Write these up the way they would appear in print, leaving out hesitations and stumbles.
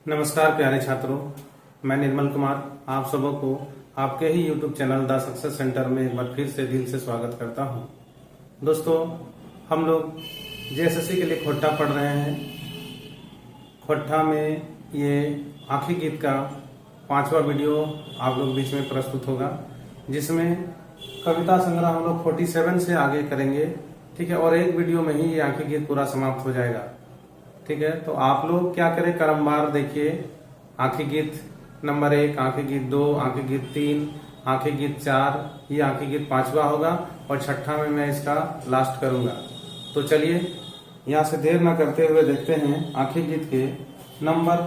नमस्कार प्यारे छात्रों, मैं निर्मल कुमार आप सबों को आपके ही YouTube channel the success centre में एक बार फिर से दिल से स्वागत करता हूं। दोस्तों, हम लोग जेएसएससी के लिए खोट्टा पढ़ रहे हैं। खोट्टा में ये आखिरी गीत का 5वां वीडियो आप लोग बीच में प्रस्तुत होगा, जिसमें कविता संग्रह हम लोग 47 से आगे करेंगे। ठीक है, और एक वीडियो में ही ये आखिरी गीत पूरा समाप्त हो जाएगा। ठीक है, तो आप लोग क्या करें, क्रमवार देखिए। आखिरी गीत नंबर 1, आखिरी गीत 2, आखिरी गीत 3, आखिरी गीत 4, ये आखिरी गीत 5वां होगा और 6ठा में मैं इसका लास्ट करूंगा। तो चलिए यहाँ से देर न करते हुए देखते हैं आखिरी गीत के नंबर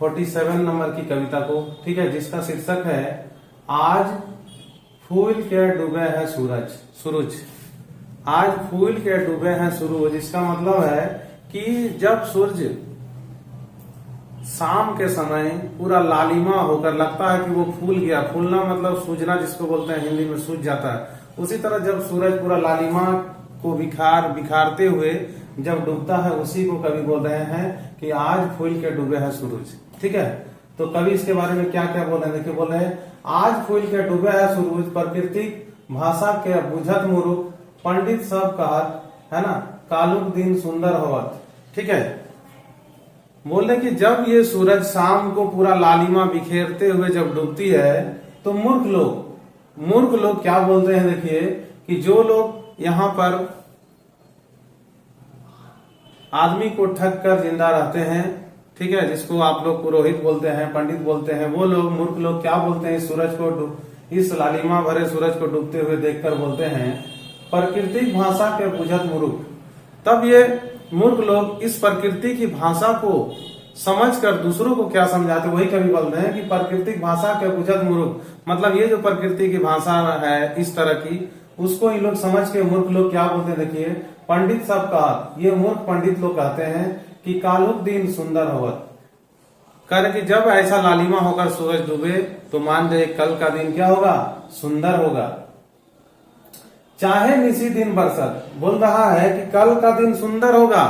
47 नंबर की कविता को। ठीक है, जिसका शीर्षक है आज फूल के डूबे हैं सूरज। आज फूल के डूबे हैं सूरज, इसका मतलब है कि जब सूरज शाम के समय पूरा लालिमा होकर लगता है कि वो फूल गया, फूलना मतलब सूजना जिसको बोलते हैं, हिंदी में सूझ जाता है। उसी तरह जब सूरज पूरा लालिमा को बिखारते हुए जब डूबता है, उसी को कवि बोल रहे हैं कि आज फूल के डूबे हैं सूरज। ठीक है, तो कवि इसके बारे में क्या क्या बोल रहे हैं, देखिए बोल रहे हैं आज फूल के डूबे हैं सूरज, प्राकृतिक भाषा के बुझत मुरुख, पंडित सब कहत है ना, कालुक दिन सुंदर होवत। ठीक है, बोले कि जब ये सूरज शाम को पूरा लालिमा बिखेरते हुए जब डूबती है, तो मूर्ख लोग क्या बोलते हैं, देखिए कि जो लोग यहाँ पर आदमी को ठग कर जिंदा रहते हैं, ठीक है, जिसको आप लोग पुरोहित बोलते हैं, पंडित बोलते हैं, वो लोग मूर्ख लोग क्या बोलते हैं, सूरज को इस लालिमा भरे सूरज को डूबते हुए देखकर बोलते हैं प्राकृतिक भाषा के बुझत मुरुख। तब ये मूर्ख लोग इस प्रकृति की भाषा को समझकर दूसरों को क्या समझाते, वही कवि बोलते हैं कि प्राकृतिक भाषा के बुझत मुरुख, मतलब ये जो प्रकृति की भाषा है इस तरह की, उसको इन लोग समझ के मूर्ख लोग क्या बोलते हैं, देखिए पंडित सब का, ये मूर्ख पंडित लोग कहते हैं कि कालुक दिन सुंदर होवत, कर कि जब ऐसा लालिमा होकर सूरज डूबे तो मान जाए कल का दिन क्या होगा, सुंदर होगा। चाहे निसी दिन बरसत, बोल रहा है कि कल का दिन सुंदर होगा।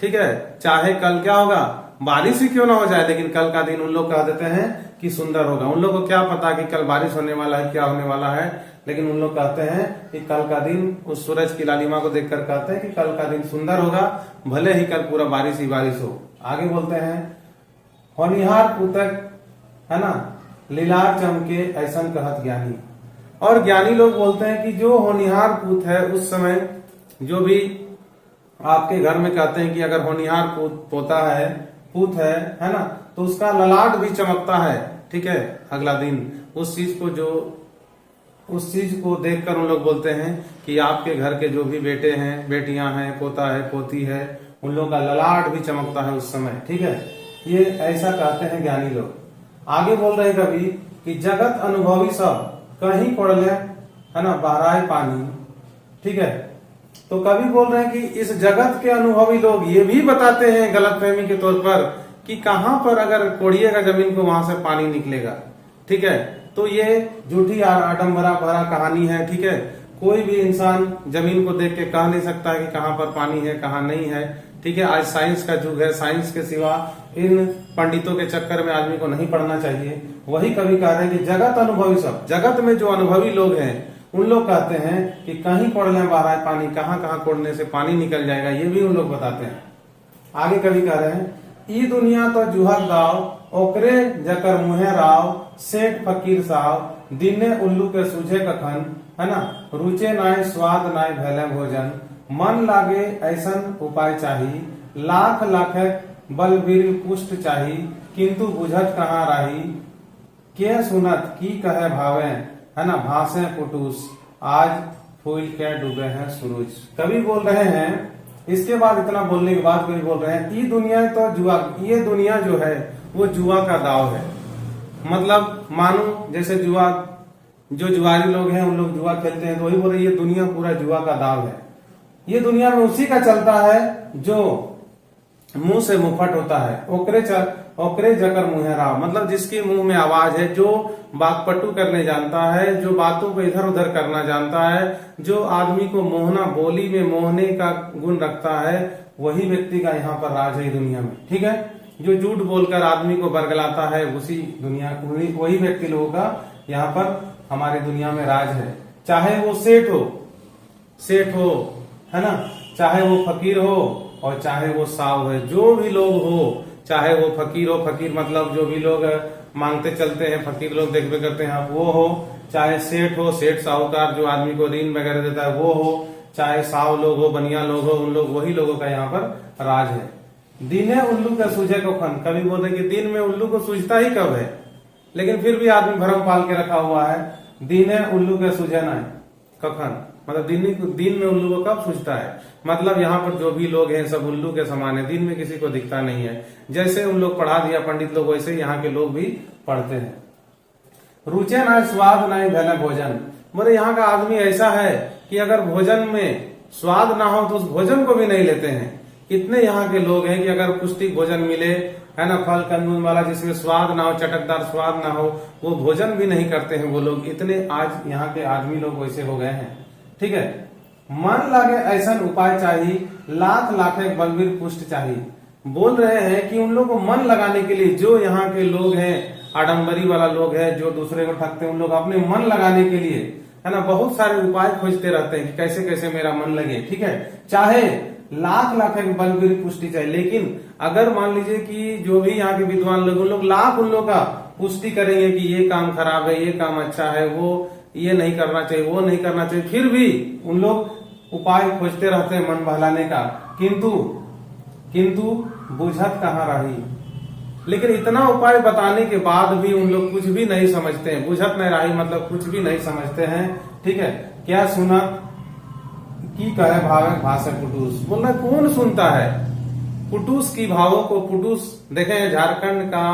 ठीक है, चाहे कल क्या होगा, बारिश ही क्यों ना हो जाए, लेकिन कल का दिन उन लोग कह देते हैं कि सुंदर होगा। उन लोग को क्या पता कि कल बारिश होने वाला है, क्या होने वाला है, लेकिन उन लोग कहते हैं कि कल का दिन उस सूरज की लालिमा को देखकर कहते हैं कि कल का दिन सुंदर होगा, भले ही कल पूरा बारिश ही बारिश हो। आगे बोलते हैं होनिहार पुतक है ना, लीलार चमके ऐसन कहत ज्ञानी। और ज्ञानी लोग बोलते हैं कि जो होनिहार पूत है, उस समय जो भी आपके घर में कहते हैं कि अगर होनिहार पूत है ना, तो उसका ललाट भी चमकता है। ठीक है, अगला दिन उस चीज को देखकर उन लोग बोलते हैं कि आपके घर के जो भी बेटे हैं, बेटियां हैं, पोता है, पोती है, उन लोगों का ललाट भी चमकता है उस समय। ठीक है, ये ऐसा कहते हैं ज्ञानी लोग। आगे बोल रहे कभी कि जगत अनुभवी सब कहीं कोड़ले है ना बहराए पानी। ठीक है, तो कवि बोल रहे हैं कि इस जगत के अनुभवी लोग ये भी बताते हैं गलतफहमी के तौर पर कि कहां पर अगर कोड़िएगा जमीन को वहां से पानी निकलेगा। ठीक है, तो ये झूठी आडम्बरा भरा कहानी है। ठीक है, कोई भी इंसान जमीन को देख के कह नहीं सकता है कि कहां पर पानी है, कहां नहीं है। ठीक है, आज साइंस का युग है, साइंस के सिवा इन पंडितों के चक्कर में आदमी को नहीं पढ़ना चाहिए। वही कवि कह रहे हैं कि जगत अनुभवी सब, जगत में जो अनुभवी लोग हैं उन लोग कहते हैं कि कहीं कोड़ लें बाहर पानी, कहाँ कहाँ कोड़ने से पानी निकल जाएगा, ये भी उन लोग बताते हैं। आगे कवि कह रहे हैं ई दुनिया तो जुहर गाँव, ओकरे जकर मुहे राव, सेठ फकीर साहब, दिने उल्लू के सूझे कखन है ना, रुचे नाय स्वाद नाय भैले भोजन, मन लागे ऐसन उपाय चाही, लाख बलबीर पुष्ट चाही, किंतु बुझत कहाँ राही, के सुनत की कहे भावे है ना, भाषे कुटूस, आज फूल के डूबे हैं सूरज। कवि बोल रहे हैं, इसके बाद इतना बोलने के बाद कवि बोल रहे हैं ये दुनिया तो जुआ, ये दुनिया जो है वो जुआ का दाव है। मतलब मानो जैसे जुआ, जो जुआरी लोग हैं उन लोग जुआ खेलते हैं, तो वही बोल रहे ये दुनिया पूरा जुआ का दाव है। ये दुनिया में उसी का चलता है जो मुंह से मुफट होता है, ओकरे जकर मुहे राव, मतलब जिसके मुंह में आवाज है, जो बातपटु करने जानता है, जो बातों को इधर उधर करना जानता है, जो आदमी को मोहना, बोली में मोहने का गुण रखता है, वही व्यक्ति का यहाँ पर राज है दुनिया में। ठीक है, जो झूठ बोलकर आदमी को बरगलाता है, उसी दुनिया वही व्यक्ति लोगों का यहाँ पर हमारी दुनिया में राज है। चाहे वो सेठ हो, है ना, चाहे वो फकीर हो और चाहे वो साव है, जो भी लोग हो, चाहे वो फकीर हो, फकीर मतलब जो भी लोग मांगते चलते हैं, फकीर लोग देखते करते हैं वो हो, चाहे सेठ हो, सेठ साहूकार जो आदमी को ऋण वगैरह देता है वो हो, चाहे साव लोग हो, बनिया लोग हो, उन लोग वही लोगों का यहाँ पर राज है। दिने उल्लू का सूझे कखन, कभी बोलते कि दिन में उल्लू को सूझता ही कब है, लेकिन फिर भी आदमी भरम पाल के रखा हुआ है। दिने उल्लू के सूझे ना कखन, मतलब दिन में उल्लू को कब सूझता है, मतलब यहाँ पर जो भी लोग हैं सब उल्लू के समान है, दिन में किसी को दिखता नहीं है। जैसे उन लोग पढ़ा दिया पंडित लोग, वैसे यहाँ के लोग भी पढ़ते हैं। रुचे ना स्वाद ना ही भले भोजन, बोले यहाँ का आदमी ऐसा है कि अगर भोजन में स्वाद ना हो तो उस भोजन को भी नहीं लेते हैं। इतने यहाँ के लोग हैं कि अगर पुष्टिक भोजन मिले, है ना, फल कंदमूल वाला जिसमें स्वाद ना हो, चटकदार स्वाद ना हो, वो भोजन भी नहीं करते हैं वो लोग। इतने आज यहाँ के आदमी लोग वैसे हो गए हैं। ठीक है, मन लागे ऐसा उपाय चाहिए, लाख लाख बलवीर पुष्ट चाहिए। बोल रहे हैं कि उन लोग को मन लगाने के लिए, जो यहाँ के लोग हैं आडम्बरी वाला लोग है, जो दूसरे को ठगते हैं, उन लोग अपने मन लगाने के लिए, है ना, बहुत सारे उपाय खोजते रहते हैं कि कैसे कैसे मेरा मन लगे। ठीक है, चाहे लाख लाख बलवीर पुष्टि चाहिए, लेकिन अगर मान लीजिए कि जो भी यहाँ के विद्वान लोग, उन लोग लाख उन लोग का पुष्टि करेंगे कि ये काम खराब है, ये काम अच्छा है, वो ये नहीं करना चाहिए, वो नहीं करना चाहिए, फिर भी उन लोग उपाय खोजते रहते हैं मन बहलाने का, किंतु बुझत कहाँ रही। लेकिन इतना उपाय बताने के बाद भी उन लोग कुछ भी नहीं समझते हैं। बुझत नहीं रही मतलब कुछ भी नहीं समझते हैं। ठीक है, क्या सुना की कहे भावे भाषा कुटूस, बोलना कौन सुनता है कुटूस की भावों को। कुटूस देखें, झारखंड का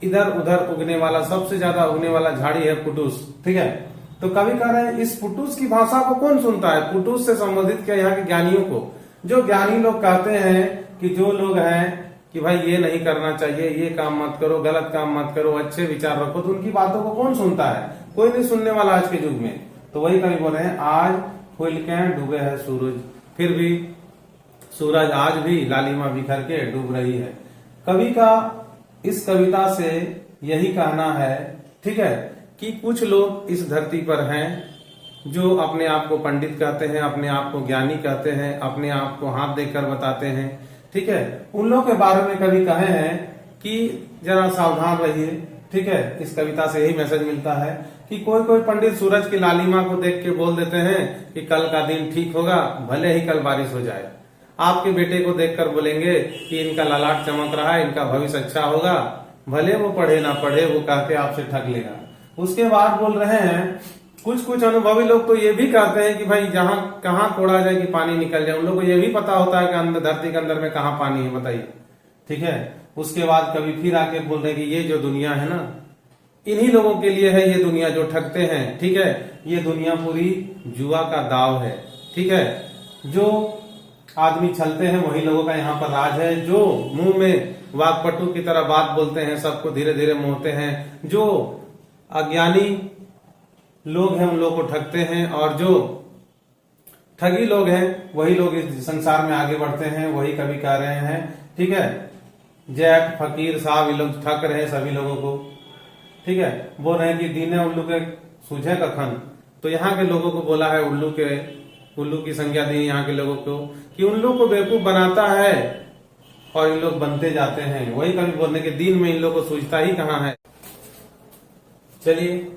इधर उधर उगने वाला, सबसे ज्यादा उगने वाला झाड़ी है कुटूस। ठीक है, तो कवि कह रहे हैं इस पुटूस की भाषा को कौन सुनता है। पुटूस से संबोधित किया यहाँ के ज्ञानियों को। जो ज्ञानी लोग कहते हैं कि जो लोग हैं कि भाई ये नहीं करना चाहिए, ये काम मत करो, गलत काम मत करो, अच्छे विचार रखो, तो उनकी बातों को कौन सुनता है, कोई नहीं सुनने वाला आज के युग में। तो वही कवि बोल रहे हैं, आज फूल के डूबे है सूरज, फिर भी सूरज आज भी लालिमा बिखर के डूब रही है। कवि का इस कविता से यही कहना है, ठीक है, कि कुछ लोग इस धरती पर हैं जो अपने आप को पंडित कहते हैं, अपने आप को ज्ञानी कहते हैं, अपने आप को हाथ देकर बताते हैं। ठीक है, उन लोगों के बारे में कवि कहे हैं कि जरा सावधान रहिए। ठीक है, इस कविता से यही मैसेज मिलता है कि कोई कोई पंडित सूरज की लालिमा को देख के बोल देते हैं कि कल का दिन ठीक होगा, भले ही कल बारिश हो जाए। आपके बेटे को देखकर बोलेंगे कि इनका ललाट चमक रहा है, इनका भविष्य अच्छा होगा, भले वो पढ़े ना पढ़े, वो कहते आपसे ठग लेगा। उसके बाद बोल रहे हैं कुछ अनुभवी लोग तो ये भी कहते हैं कि भाई जहां कहाँ कोड़ा जाए कि पानी निकल जाए। उन लोग को ये भी पता होता है कि अंदर धरती के अंदर में कहाँ पानी है, बताइए। ठीक है, उसके बाद कभी फिर आके बोल रहे हैं कि ये जो दुनिया है ना, इन्हीं लोगों के लिए है ये दुनिया जो ठगते हैं। ठीक है, ये दुनिया पूरी जुआ का दाव है। ठीक है, जो आदमी छलते हैं वही लोगों का यहाँ पर राज है। जो मुंह में वाकपटु की तरह बात बोलते हैं, सबको धीरे धीरे मोहते हैं, जो अज्ञानी लोग हैं उन लोगों को ठगते हैं, और जो ठगी लोग हैं वही लोग इस संसार में आगे बढ़ते हैं। वही कवि कह रहे हैं। ठीक है, जैक फकीर साहब ये लोग ठग रहे हैं सभी लोगों को। ठीक है, बोल रहे हैं कि दीने उल्लू के सूझे कखन, तो यहाँ के लोगों को बोला है उल्लू की संज्ञा दी यहाँ के लोगों को कि उन लोग को बेवकूफ बनाता है और इन लोग बनते जाते हैं। वही कवि बोलने के दिन में इन लोग को सूझता ही कहाँ है। चलिए,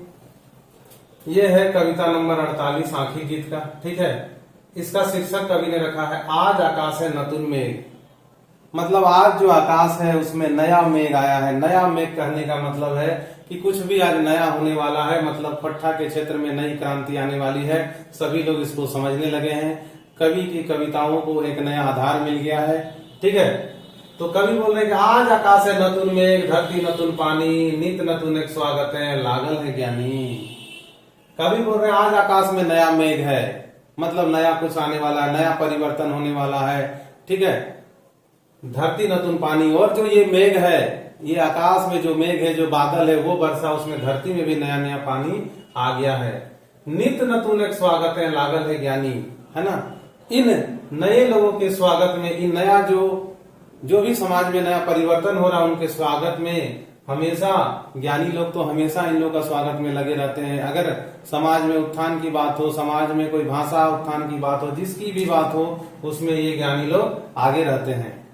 ये है कविता नंबर 48 आखिरी गीत का। ठीक है, इसका शीर्षक कवि ने रखा है आज आकाश है नतुन मेघ, मतलब आज जो आकाश है उसमें नया मेघ आया है। नया मेघ कहने का मतलब है कि कुछ भी आज नया होने वाला है, मतलब पट्टा के क्षेत्र में नई क्रांति आने वाली है। सभी लोग इसको समझने लगे हैं। कवि की कविताओं को एक नया आधार मिल गया है। ठीक है, तो कवि बोल रहे हैं कि आज आकाश है नतुन मेघ, धरती नतुन पानी, नित नतुन एक स्वागत है, लागल है ज्ञानी। कवि बोल रहे हैं आज आकाश में नया मेघ है, मतलब नया कुछ आने वाला है, नया परिवर्तन होने वाला है। ठीक है, धरती नतुन पानी, और जो ये मेघ है, ये आकाश में जो मेघ है, जो बादल है, वो वर्षा, उसमें धरती में भी नया नया पानी आ गया है। नित नतुन एक स्वागत है, लागल है ज्ञानी, है ना। इन नए लोगों के स्वागत में, इन नया जो जो भी समाज में नया परिवर्तन हो रहा है उनके स्वागत में हमेशा ज्ञानी लोग तो हमेशा इन लोगों का स्वागत में लगे रहते हैं। अगर समाज में उत्थान की बात हो, समाज में कोई भाषा उत्थान की बात हो, जिसकी भी बात हो, उसमें ये ज्ञानी लोग आगे रहते हैं।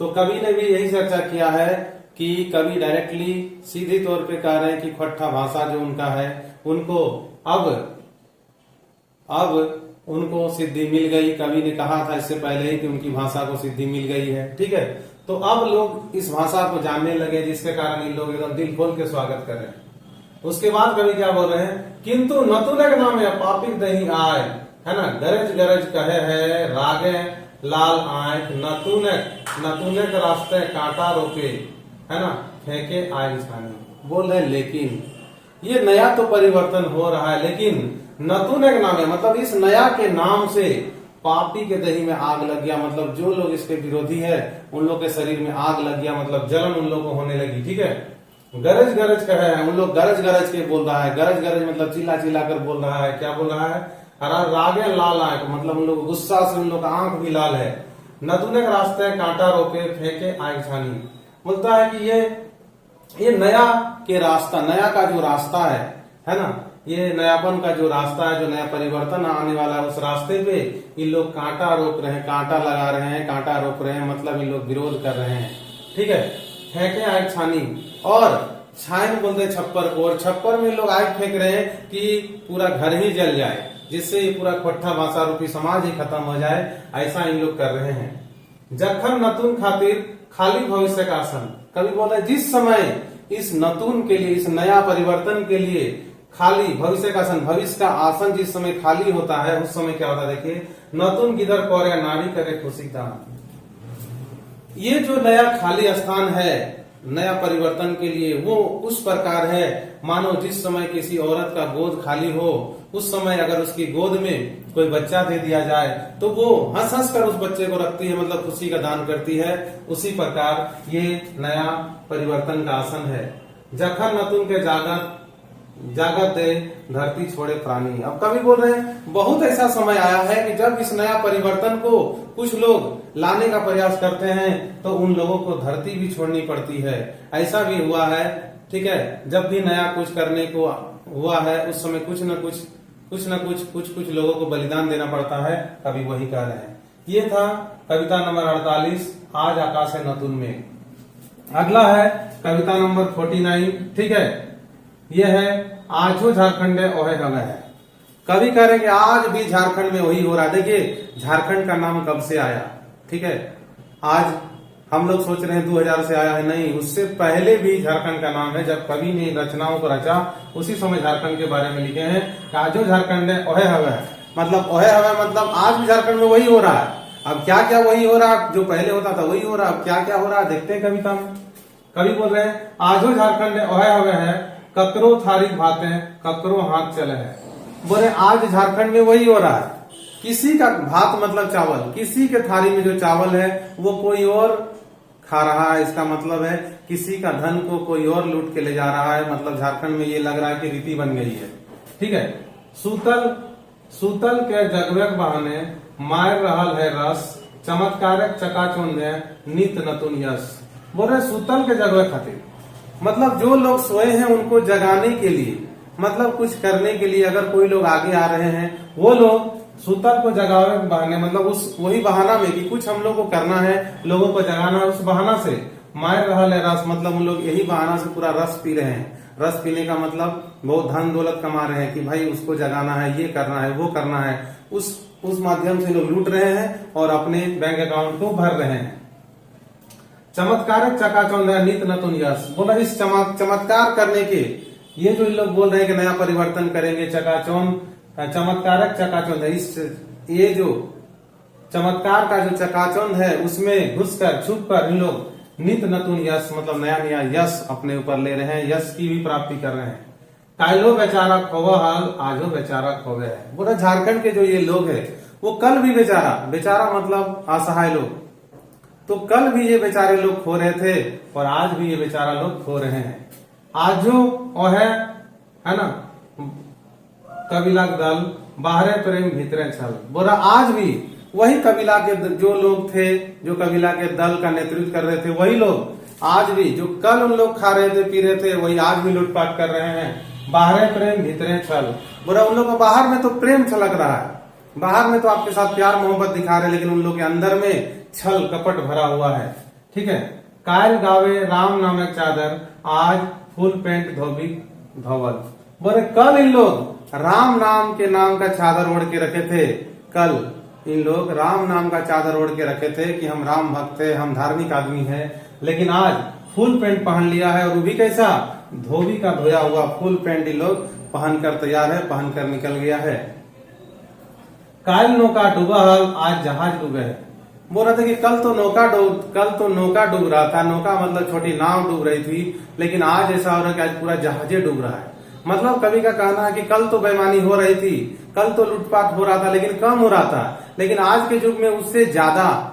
तो कवि ने भी यही चर्चा किया है कि कवि डायरेक्टली सीधे तौर पे कह रहे हैं कि खट्टा भाषा जो उनका है उनको अब उनको सिद्धि मिल गई। कवि ने कहा था इससे पहले ही कि उनकी भाषा को सिद्धि मिल गई है, ठीक है। तो अब लोग इस भाषा को जानने लगे, जिसके कारण इन लोग एकदम दिल खोल के स्वागत कर रहे हैं। उसके बाद कवि क्या बोल रहे हैं, किंतु नतुनक नाम है पापिक दही आय, है ना, गरज गरज कहे है रागे लाल आंख, नतुनक रास्ते कांटा रोके, है ना, फेंके आय छानी। बोल रहे लेकिन ये नया तो परिवर्तन हो रहा है, लेकिन नतुनक नाम है मतलब इस नया के नाम से पापी के दही में आग लग गया। मतलब जो लोग इसके विरोधी है उन लोग के शरीर में आग लग गया, मतलब जलन उन लोगों को होने लगी, ठीक है। गरज गरज कह रहे हैं, उन लोग गरज गरज के बोल रहा है। गरज गरज मतलब चिल्ला चिल्ला कर बोल रहा है। क्या बोल रहा है, रागे लाल आंख, मतलब उन लोग गुस्सा से उन लोग का आंख भी लाल है। नतुनक रास्ते कांटा रोके फेंके आग छानी, बोलता है कि ये नया के रास्ता, नया का जो रास्ता है ना, ये नयापन का जो रास्ता है, जो नया परिवर्तन आने वाला है, उस रास्ते पे इन लोग कांटा रोक रहे हैं, कांटा लगा रहे हैं, कांटा रोक रहे हैं, मतलब इन लोग विरोध कर रहे हैं, ठीक है। फेंके आग छानी, और छान बोलते हैं छप्पर को, और छप्पर में लोग आग फेंक रहे हैं कि पूरा घर ही जल जाए, जिससे ये पूरा खट्टा भाषा रूपी समाज ही खत्म हो जाए, ऐसा इन लोग कर रहे हैं। जखन नतून खातिर खाली भविष्य का आसन, कभी बोला जिस समय इस नतून के लिए, इस नया परिवर्तन के लिए खाली भविष्य का आसन, भविष्य का आसन जिस समय खाली होता है उस समय क्या होता है, देखिए, नतून किधर कौरे नारी करे खुशी का। ये जो नया खाली स्थान है नया परिवर्तन के लिए, वो उस प्रकार है मानो जिस समय किसी औरत का गोद खाली हो, उस समय अगर उसकी गोद में कोई बच्चा दे दिया जाए तो वो हंस हंस कर उस बच्चे को रखती है, मतलब खुशी का दान करती है। उसी प्रकार ये नया परिवर्तन का आसन है। जखन नतुन के जागत दे धरती छोड़े प्राणी। अब कवि बोल रहे हैं बहुत ऐसा समय आया है कि जब इस नया परिवर्तन को कुछ लोग लाने का प्रयास करते हैं तो उन लोगों को धरती भी छोड़नी पड़ती है। ऐसा भी हुआ है, ठीक है। जब भी नया कुछ करने को हुआ है उस समय कुछ न कुछ लोगों को बलिदान देना पड़ता है। कवि वही कह रहे हैं। ये था कविता नंबर 48 आज आकाश है नतुन में। अगला है कविता नंबर 49, ठीक है। ये है आजो झारखंड ओहे हवे है। कवि कह रहे हैं कि आज भी झारखंड में वही हो रहा है। देखिए झारखंड का नाम कब से आया, ठीक है। आज हम लोग सोच रहे हैं 2000 से आया है, नहीं, उससे पहले भी झारखंड का नाम है। जब कवि ने रचनाओं को रचा उसी समय झारखंड के बारे में लिखे हैं। आजो झारखंड ओहे हवे है, मतलब ओहे हवे मतलब आज भी झारखंड में वही हो रहा है। अब क्या क्या वही हो रहा है, जो पहले होता था वही हो रहा है। अब क्या क्या हो रहा है देखते हैं कविता में। कवि बोल रहे हैं आजो झारखंड ओहे हवे है, ककरो थारी भाते ककरो हाथ चले है। बोले आज झारखंड में वही हो रहा है। किसी का भात मतलब चावल, किसी के थाली में जो चावल है वो कोई और खा रहा है। इसका मतलब है किसी का धन को कोई और लूट के ले जा रहा है। मतलब झारखंड में ये लग रहा है कि रीति बन गई है, ठीक है। सूतल के जगवेक बहाने मार रहल है रस, चमत्कारक चकाचौंध है नित नतुन यश। बोल रहे सूतल के जगवे खातिर मतलब जो लोग सोए हैं उनको जगाने के लिए, मतलब कुछ करने के लिए अगर कोई लोग आगे आ रहे हैं, वो लोग सूतल को जगावे बहाने, मतलब उस वही बहाना में कि कुछ हम लोग को करना है, लोगों को जगाना है, उस बहाना से मार रहा है रस, मतलब उन लोग यही बहाना से पूरा रस पी रहे हैं। रस पीने का मतलब बहुत धन दौलत कमा रहे हैं कि भाई उसको जगाना है, ये करना है, वो करना है। उस माध्यम से लोग लूट रहे हैं और अपने बैंक अकाउंट को भर रहे हैं। चमत्कारक चकाचौंध है नित नतुन यश। बोला इस चमत्कार करने के, ये जो लोग बोल रहे हैं कि नया परिवर्तन करेंगे, चमत्कारक चकाचौंध है, इस ये जो चमत्कार का जो चकाचौंध है उसमें घुसकर छुप कर इन लोग नित नतुन यश मतलब नया नया यश अपने ऊपर ले रहे हैं, यश की भी प्राप्ति कर रहे हैं। कायलो बेचारा खोवा हाल आजो बेचारा खोवे है। बोला झारखंड के जो ये लोग है वो कल भी बेचारा मतलब असहाय लोग, तो कल भी ये बेचारे लोग खो रहे थे और आज भी ये बेचारा लोग खो रहे हैं। आजो ओहे है ना कविलक दल बाहरे प्रेम भीतरे छल। बोला आज भी वही कबीला के जो लोग थे, जो कबीला के दल का नेतृत्व कर रहे थे, वही लोग आज भी जो कल उन लोग खा रहे थे पी रहे थे, वही आज भी लूटपाट कर रहे हैं। बाहरे प्रेम भीतरे छल, बोला उन लोग को बाहर में तो प्रेम छलक रहा है, बाहर में तो आपके साथ प्यार मोहब्बत दिखा रहे हैं, लेकिन उन लोग के अंदर में छल कपट भरा हुआ है। ठीक है। कायल गावे राम नामक चादर, आज फुल पेंट धोबी धोवल। बोले कल इन लोग राम नाम के नाम का चादर ओढ़ के रखे थे, कल इन लोग राम नाम का चादर ओढ़ के रखे थे कि हम राम भक्त है, हम धार्मिक आदमी है, लेकिन आज फुल पेंट पहन लिया है, और वो भी कैसा, धोबी का धोया हुआ फुल पेंट इन लोग पहनकर तैयार है, पहनकर निकल गया है। काल नौका डूबा हल, आज जहाज डूबे है। बोल रहे थे कि कल तो नौका डूब रहा था, नौका मतलब छोटी नाव डूब रही थी, लेकिन आज ऐसा हो रहा है कि आज पूरा जहाजे डूब रहा है। मतलब कवि का कहना है कि कल तो बेईमानी हो रही थी, कल तो लूटपाट हो रहा था, लेकिन कम हो रहा था, लेकिन आज के युग में उससे ज्यादा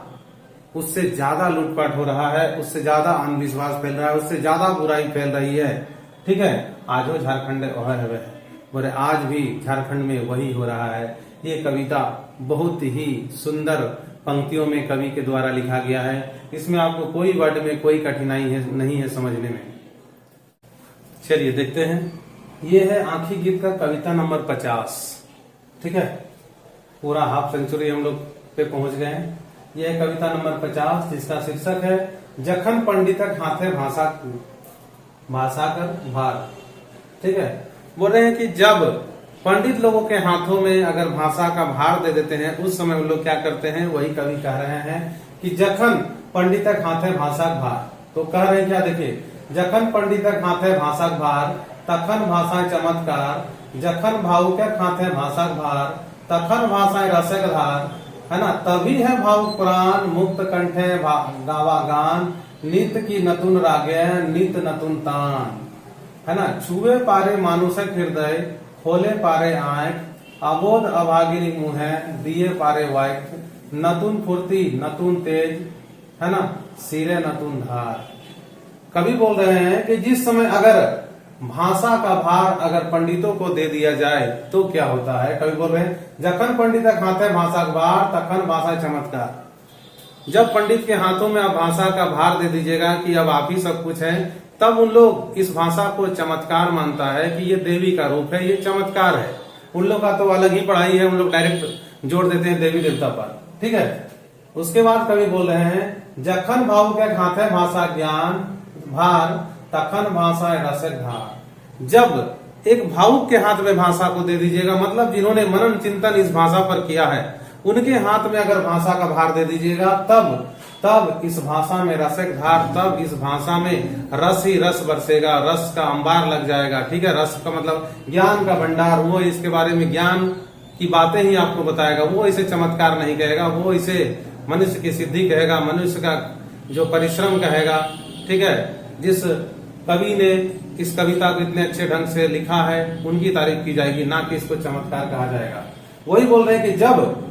लूटपाट हो रहा है, उससे ज्यादा अंधविश्वास फैल रहा है, उससे ज्यादा बुराई फैल रही है। ठीक है। आज वो झारखंड बोले आज भी झारखंड में वही हो रहा है। ये कविता बहुत ही सुंदर पंक्तियों में कवि के द्वारा लिखा गया है। इसमें आपको कोई वर्ड में कोई कठिनाई नहीं है समझने में। चलिए देखते हैं। ये है आंखी गीत का कविता नंबर 50। ठीक है। पूरा हाफ सेंचुरी हम लोग पे पहुंच गए हैं। यह है कविता नंबर 50, जिसका शीर्षक है जखन पंडितक हाथे भाषा कर भार। ठीक है। बोल रहे हैं कि जब पंडित लोगों के हाथों में अगर भाषा का भार दे देते हैं, उस समय वो लोग क्या करते हैं, वही कवि कह रहे हैं कि जखन पंडितक हाथे भाषा भार। तो कह रहे हैं क्या, देखिए, जखन पंडितक हाथे भाषा भार, तखन भाषा चमत्कार, जखन भावुक हाथे भाषा भार, तखन भाषा रसक धार, है ना। तभी है भावुक प्राण, मुक्त कंठे गावा गान, नित की नतुन रागे, नित नतुन तान, है ना। छुए पारे मानुषक हृदय, खोले पारे आंख, अबोध अभागिनी मुँह, दिए पारे वाइट, नतुन फुर्ती नतुन तेज, है ना, सिरे नतुन धार। कवि बोल रहे हैं कि जिस समय अगर भाषा का भार अगर पंडितों को दे दिया जाए तो क्या होता है। कवि बोल रहे हैं जखन पंडित हाथे भाषा का भार, तखन भाषा चमत्कार। जब पंडित के हाथों में आप भाषा का भार दे दीजिएगा कि अब आप ही सब कुछ है, तब उन लोग इस भाषा को चमत्कार मानता है कि ये देवी का रूप है, ये चमत्कार है। उन लोग का तो अलग ही पढ़ाई है, उन लोग डायरेक्ट जोड़ देते हैं देवी देवता पर। ठीक है। उसके बाद कवि बोल रहे हैं जखन भाव के हाथे भाषा ज्ञान भार, तखन भाषा रसक धार। जब एक भावुक के हाथ में भाषा को दे दीजिएगा, मतलब जिन्होंने मनन चिंतन इस भाषा पर किया है, उनके हाथ में अगर भाषा का भार दे दीजिएगा, तब इस भाषा में रसक धार, तब इस भाषा में रस ही रस बरसेगा, रस का अंबार लग जाएगा। ठीक है। रस का मतलब ज्ञान का भंडार। वो इसके बारे में ज्ञान की बातें ही आपको बताएगा, वो इसे चमत्कार नहीं कहेगा, वो इसे मनुष्य की सिद्धि कहेगा, मनुष्य का जो परिश्रम कहेगा। ठीक है। जिस कवि ने इस कविता को इतने अच्छे ढंग से लिखा है, उनकी तारीफ की जाएगी, ना कि इसको चमत्कार कहा जाएगा। वही बोल रहे हैं कि जब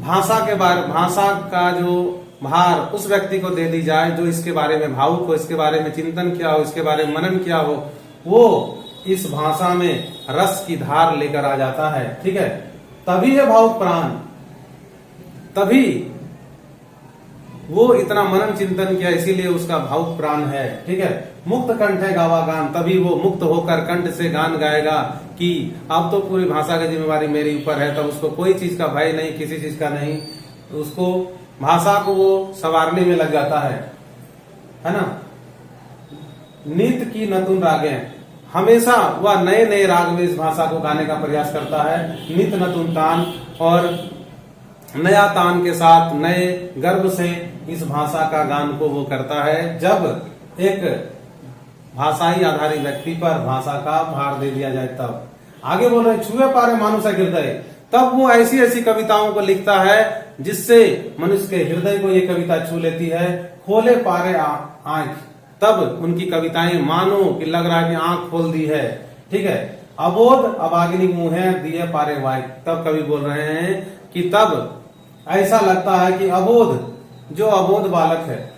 भाषा का जो भार उस व्यक्ति को दे दी जाए जो इसके बारे में भावुक हो, इसके बारे में चिंतन किया हो, इसके बारे में मनन किया हो, वो इस भाषा में रस की धार लेकर आ जाता है। ठीक है। तभी है भावुक प्राण, तभी वो इतना मनन चिंतन किया, इसीलिए उसका भावुक प्राण है। ठीक है। मुक्त कंठ है गावा गान, तभी वो मुक्त होकर कंठ से गान गाएगा कि अब तो पूरी भाषा की जिम्मेवारी मेरे ऊपर है, तब उसको कोई चीज का भय नहीं, किसी चीज का नहीं, उसको भाषा को वो संवारने में लग जाता है ना। नित की नतुन रागे, हमेशा वह नए नए राग में इस भाषा को गाने का प्रयास करता है। नित नतुन तान, और नया तान के साथ नए गर्व से इस भाषा का गान को वो करता है। जब एक भाषाई आधारित व्यक्ति पर भाषा का भार दे दिया जाए तब। आगे बोल रहे छुए पारे मानुष हृदय, तब वो ऐसी ऐसी कविताओं को लिखता है जिससे मनुष्य के हृदय को ये कविता छू लेती है। खोले पारे आंख, तब उनकी कविताएं मानो कि लग रहा है कि आंख खोल दी है। ठीक है। अबोध अभागिनी मुँह दिए पारे वाई, तब कवि बोल रहे हैं कि तब ऐसा लगता है कि जो अबोध बालक है,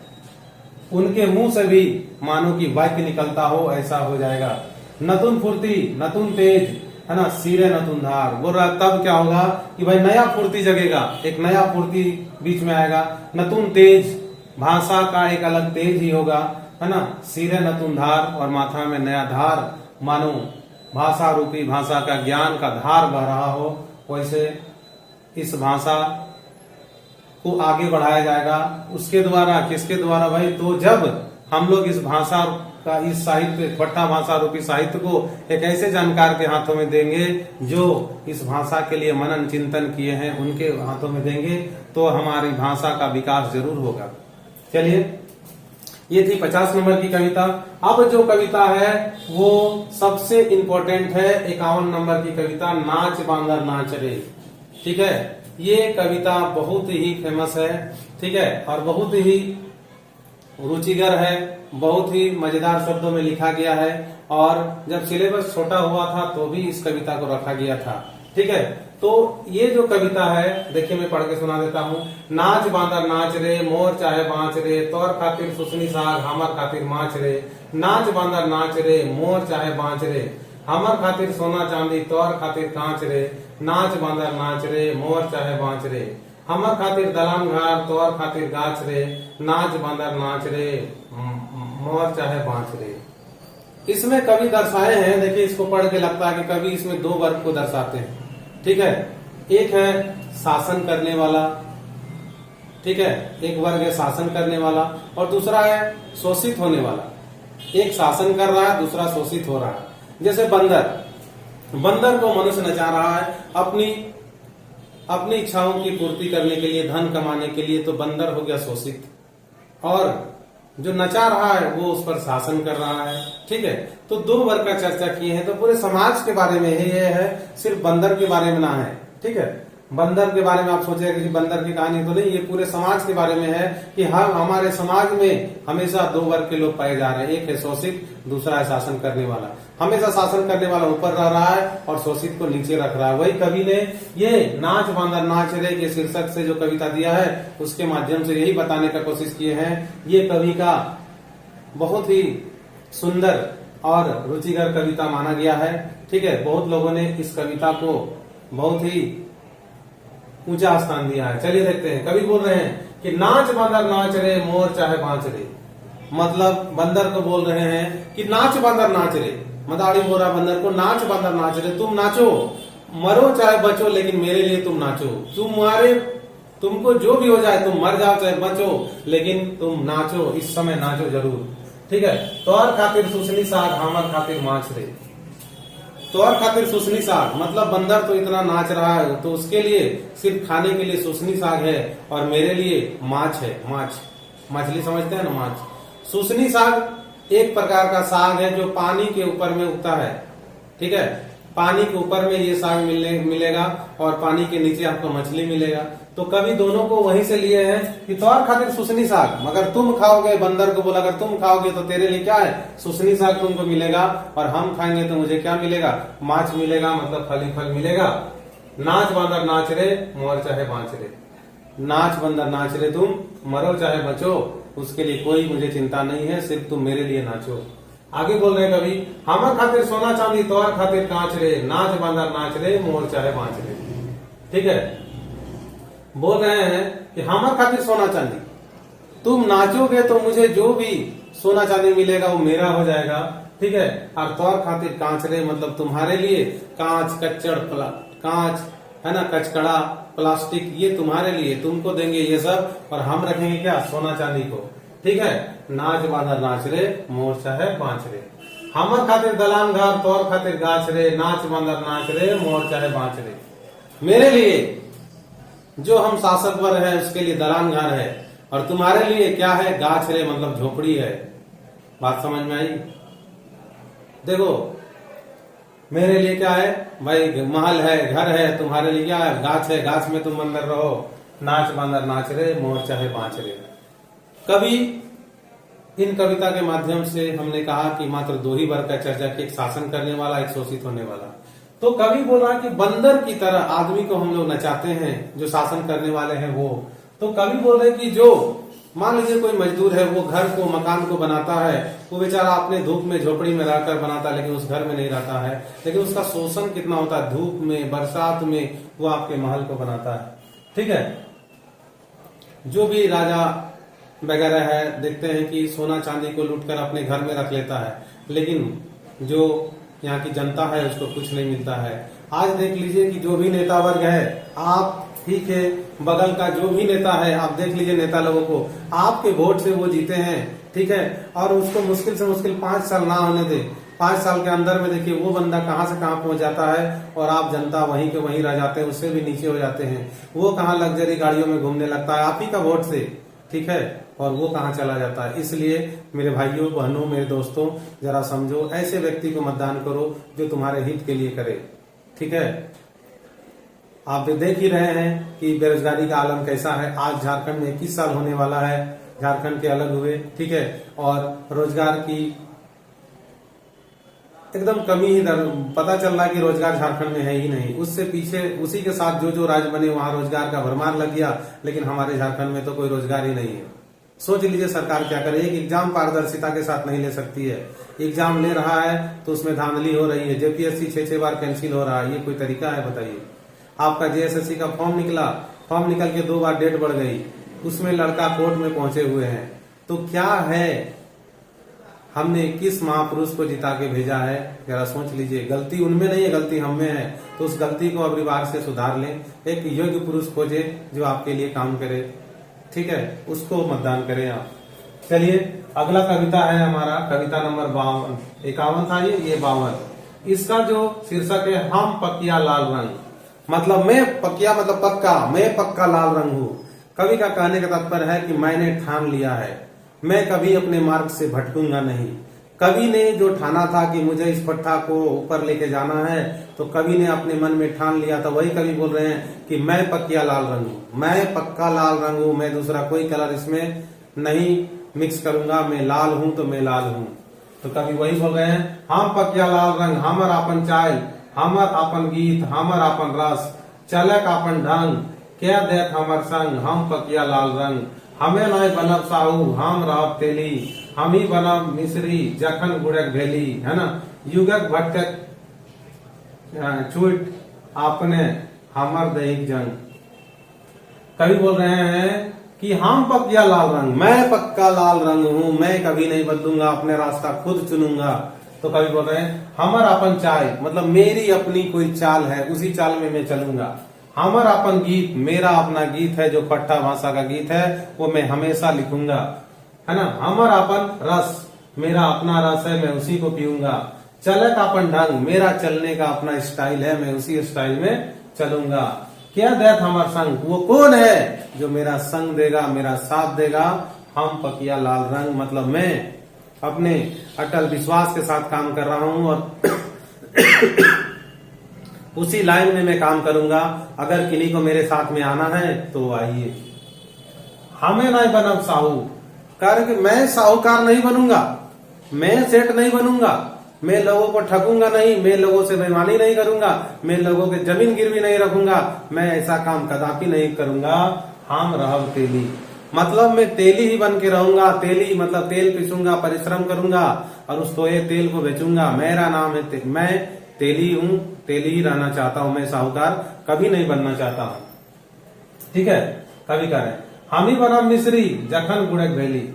उनके मुंह से भी मानो कि वाक्य निकलता हो, ऐसा हो जाएगा। नतुन फुर्ती नतुन तेज, है ना, सिरे न तुम धार। बोल रहा तब क्या होगा कि भाई नया फुर्ती जगेगा, एक नया फुर्ती बीच में आएगा। न तुम तेज, भाषा का एक अलग तेज ही होगा, है ना। सिरे न तुम धार, और माथा में नया धार, मानो भाषा रूपी, भाषा का ज्ञान का धार बह रहा हो, वैसे इस भाषा को आगे बढ़ाया जाएगा। उसके द्वारा, किसके द्वारा भाई, तो जब हम लोग इस भाषा का, इस साहित्य, ठट्ठा भाषा रूपी साहित्य को एक ऐसे जानकार के हाथों में देंगे जो इस भाषा के लिए मनन चिंतन किए हैं, उनके हाथों में देंगे, तो हमारी भाषा का विकास जरूर होगा। चलिए, ये थी 50 नंबर की कविता। अब जो कविता है वो सबसे इंपॉर्टेंट है, 51 नंबर की कविता, नाच बांदर नाच रे। ठीक है, ये कविता बहुत ही फेमस है, ठीक है, और बहुत ही रुचिकर है, बहुत ही मजेदार शब्दों में लिखा गया है, और जब सिलेबस छोटा हुआ था तो भी इस कविता को रखा गया था। ठीक है, तो ये जो कविता है, देखिए मैं पढ़ के सुना देता हूँ। नाच बांदर नाच रे, मोर चाहे बाँच रे, तोर खातिर सुसनी साग, हमर खातिर माच रे। नाच बांदर नाच रे, मोर चाहे बाँच रे, हमर खातिर सोना चांदी, तोर खातिर कांच रे। नाच बांदर नाच रे, मोर चाहे बाँच रे, हमर खातिर दलान घर, तोर खातिर गाछ रे। नाच बांदर नाच रे, मोर चाहे बाँच रे। इसमें कवि दर्शाए हैं, देखिए इसको पढ़ के लगता है कि कवि इसमें दो वर्ग को दर्शाते हैं। ठीक है, एक है शासन करने वाला, ठीक है, एक वर्ग है शासन करने वाला, और दूसरा है शोषित होने वाला। एक शासन कर रहा है, दूसरा शोषित हो रहा है। जैसे बंदर, बंदर को मनुष्य नचा रहा है अपनी इच्छाओं की पूर्ति करने के लिए, धन कमाने के लिए, तो बंदर हो गया शोषित, और जो नचा रहा है वो उस पर शासन कर रहा है। ठीक है, तो दो वर्ग का चर्चा किए हैं, तो पूरे समाज के बारे में ये है, सिर्फ बंदर के बारे में ना है। ठीक है, बंदर के बारे में आप सोचेंगे कि बंदर की कहानी तो नहीं, ये पूरे समाज के बारे में है कि हम, हमारे समाज में हमेशा दो वर्ग के लोग पाए जा रहे हैं, एक है शोषित, दूसरा है शासन करने वाला। हमेशा शासन करने वाला ऊपर रह रहा है और शोषित को नीचे रख रहा है। वही कवि ने ये नाच बांदर नाच रे के शीर्षक से जो कविता दिया है, उसके माध्यम से यही बताने का कोशिश किए हैं। ये कवि का बहुत ही सुंदर और रुचिकर कविता माना गया है। ठीक है, बहुत लोगों ने इस कविता को बहुत ही ऊंचा स्थान दिया है। चलिए देखते हैं, कवि बोल रहे हैं कि नाच बांदर नाच रे, मोर चाहे बाँच रे। मतलब बंदर को बोल रहे हैं कि नाच बांदर नाच रे, मदारी बोल रहा बंदर को, नाच बांदर नाच रे, तुम नाचो, मरो चाहे बचो, लेकिन मेरे लिए तुम नाचो। तुमको जो भी हो जाए, तुम मर जाओ चाहे बचो, लेकिन तुम नाचो, इस समय नाचो जरूर। ठीक है, तोर खातिर सुसनी साग, हमर खातिर माछ रे। तोर खातिर सुसनी साग मतलब बंदर तो इतना नाच रहा है, तो उसके लिए सिर्फ खाने के लिए सुसनी साग है, और मेरे लिए माछ है। माछ, मछली समझते हैं ना, माछ। सुसनी साग एक प्रकार का साग है जो पानी के ऊपर में उगता है। ठीक है, पानी के ऊपर में ये साग मिलेगा, और पानी के नीचे आपको मछली मिलेगा। तो कभी दोनों को वहीं से लिए हैं कि तोर खातिर सुसनी साग, मगर तुम खाओगे, बंदर को बोला अगर तुम खाओगे तो तेरे लिए क्या है, सुसनी साग तुमको मिलेगा, और हम खाएंगे तो मुझे क्या मिलेगा, माछ मिलेगा, मतलब फल ही फल मिलेगा। नाच बंदर नाच रे, मोर चाहे बाँच रे। नाच बंदर नाच रे, तुम मरो चाहे बचो, उसके लिए कोई मुझे चिंता नहीं है, सिर्फ तुम मेरे लिए नाचो। आगे बोल रहे कवि, हमर खातिर सोना चांदी, तोर खातिर कांच रे। नाच बंदर नाच रे, मोर चाहे बाँच रे। ठीक है, बोल रहे हैं कि हमर खातिर सोना चांदी, तुम नाचोगे तो मुझे जो भी सोना चांदी मिलेगा वो मेरा हो जाएगा। ठीक है, और तोर खातिर कांच रे मतलब तुम्हारे लिए कांच, कच्चड़, कांच है ना, कचकड़ा, प्लास्टिक, ये तुम्हारे लिए, तुमको देंगे ये सब, और हम रखेंगे क्या, सोना चांदी को। ठीक है, नाच बांदर नाच रे, मोर चाहे बाँच रे। हमर खातिर दलान घर, तोर खातिर गाछ रे। नाच बांदर नाच रे, मोर चाहे बाँच रे। मेरे लिए जो हम शासक वर्ग है उसके लिए दलान घर है, और तुम्हारे लिए क्या है, गाछ रे मतलब झोपड़ी है। बात समझ में आई? देखो, मेरे लिए क्या है भाई, महल है, घर है, तुम्हारे लिए क्या है, गाछ है, गाछ में तुम अंदर रहो। नाच बांदर नाच रे, मोर चाहे बाँच रे। कवि इन कविता के माध्यम से हमने कहा कि मात्र दो ही वर्ग का चर्चा की, एक शासन करने वाला, एक शोषित होने वाला। तो कवि बोल रहा है कि बंदर की तरह आदमी को हम लोग नचाते हैं, जो शासन करने वाले हैं वो। तो कवि बोल रहे कि जो मान लीजिए कोई मजदूर है, वो घर को मकान को बनाता है, वो बेचारा अपने धूप में झोपड़ी में रहकर बनाता है, लेकिन उस घर में नहीं रहता है, लेकिन उसका शोषण कितना होता है, धूप में बरसात में वो आपके महल को बनाता है। ठीक है, जो भी राजा वगैरह है, देखते हैं कि सोना चांदी को लूटकर अपने घर में रख लेता है, लेकिन जो यहाँ की जनता है उसको कुछ नहीं मिलता है। आज देख लीजिए कि जो भी नेता वर्ग है, आप ठीक है, बगल का जो भी नेता है, आप देख लीजिए नेता लोगों को, आपके वोट से वो जीते हैं, ठीक है, और उसको मुश्किल से मुश्किल 5 साल ना होने दे, 5 साल के अंदर में देखिए वो बंदा कहां से कहां पहुंच जाता है, और आप जनता वहीं के वहीं रह जाते हैं, उससे भी नीचे हो जाते हैं। वो कहां लग्जरी गाड़ियों में घूमने लगता है आप ही का वोट से, ठीक है, और वो कहां चला जाता है। इसलिए मेरे भाइयों बहनों, मेरे दोस्तों, जरा समझो, ऐसे व्यक्ति को मतदान करो जो तुम्हारे हित के लिए करे। ठीक है, आप देख ही रहे हैं कि बेरोजगारी का आलम कैसा है। आज झारखंड में 21 साल होने वाला है झारखंड के अलग हुए, ठीक है, और रोजगार की एकदम कमी ही पता चल रहा है कि रोजगार झारखंड में है ही नहीं। उससे पीछे उसी के साथ जो राज्य बने वहां रोजगार का भरमार लग गया, लेकिन हमारे झारखंड में तो कोई रोजगार ही नहीं है। सोच लीजिए सरकार क्या करे। एक एग्जाम पारदर्शिता के साथ नहीं ले सकती है, एग्जाम ले रहा है तो उसमें धांधली हो रही है, जेपीएससी 6 बार कैंसिल हो रहा है, ये कोई तरीका है बताइए। आपका जेएसएससी का फॉर्म निकला, फॉर्म निकल के 2 बार डेट बढ़ गई, उसमें लड़का कोर्ट में पहुंचे हुए हैं। तो क्या है, हमने किस महापुरुष को जिता के भेजा है, जरा सोच लीजिए। गलती उनमें नहीं है, गलती हम में है, तो उस गलती को अगली बार से सुधार लें। एक योग्य पुरुष खोजे जो आपके लिए काम करे, ठीक है, उसको मतदान करें आप। चलिए अगला कविता है हमारा, कविता नंबर 51 था ये 52। इसका जो शीर्षक है, हम पकिया लाल रंग, मतलब मैं पकिया मतलब पक्का, मैं पक्का लाल रंग हूँ। कवि का कहने का तात्पर्य है कि मैंने ठान लिया है, मैं कभी अपने मार्ग से भटकूंगा नहीं। कवि ने जो ठाना था कि मुझे इस पट्टा को ऊपर लेके जाना है, तो कवि ने अपने मन में ठान लिया था। वही कवि बोल रहे हैं कि मैं पकिया लाल रंग हूँ, मैं पक्का लाल रंग हूँ, मैं दूसरा कोई कलर इसमें नहीं मिक्स करूंगा, मैं लाल हूँ तो मैं लाल हूँ। तो कवि वही बोल रहे हैं, हम पकिया लाल रंग, हमर अपन चाल, हमर अपन गीत, हमर अपन रस, चलक अपन ढंग, क्या देख हमर संग, हम पकिया लाल रंग। हमें नहीं बनब साहू, हम रहब तेली, हम ही बनब मिश्री, जखन गुड़क भेली, है ना, युगक भटक छूट आपने हमर दैहिक जंग। कवि बोल रहे हैं कि हम पकिया लाल रंग, मैं पक्का लाल रंग हूँ, मैं कभी नहीं बदलूंगा, अपने रास्ता खुद चुनूंगा। तो कवि बोल रहे हैं, हमर अपन चाल, मतलब मेरी अपनी कोई चाल है, उसी चाल में मैं चलूंगा। हमर अपन गीत, मेरा अपना गीत है, जो पट्टा भाषा का गीत है वो मैं हमेशा लिखूंगा, है ना। हमर अपन रस, मेरा अपना रस है, मैं उसी को पीऊंगा। चलक अपन ढंग, मेरा चलने का अपना स्टाइल है, मैं उसी स्टाइल में चलूंगा। क्या देख हमर संग, वो कौन है जो मेरा संग देगा, मेरा साथ देगा। हम पकिया लाल रंग, मतलब मैं अपने अटल विश्वास के साथ काम कर रहा हूं और उसी लाइन में मैं काम करूंगा। अगर किन्हीं को मेरे साथ में आना है तो आइए। हमें नहीं बनब साहू, कारण कि मैं साहूकार नहीं बनूंगा, मैं सेठ नहीं बनूंगा, मैं लोगों को ठगूंगा नहीं, मैं लोगों से बेईमानी नहीं करूंगा, मैं लोगों के जमीन गिरवी नहीं रखूंगा, मैं ऐसा काम कदापि नहीं करूंगा। हम रहब तेली, मतलब मैं तेली ही बन के रहूंगा। तेली मतलब तेल पिसूंगा, परिश्रम करूंगा और उस तेल को बेचूंगा। मेरा नाम है मैं तेली हूँ, तेली ही रहना चाहता हूँ, मैं साहूकार कभी नहीं बनना चाहता हूँ। ठीक है, कभी कह रहे हम ही बना मिश्री, जखन गुड़क भेली,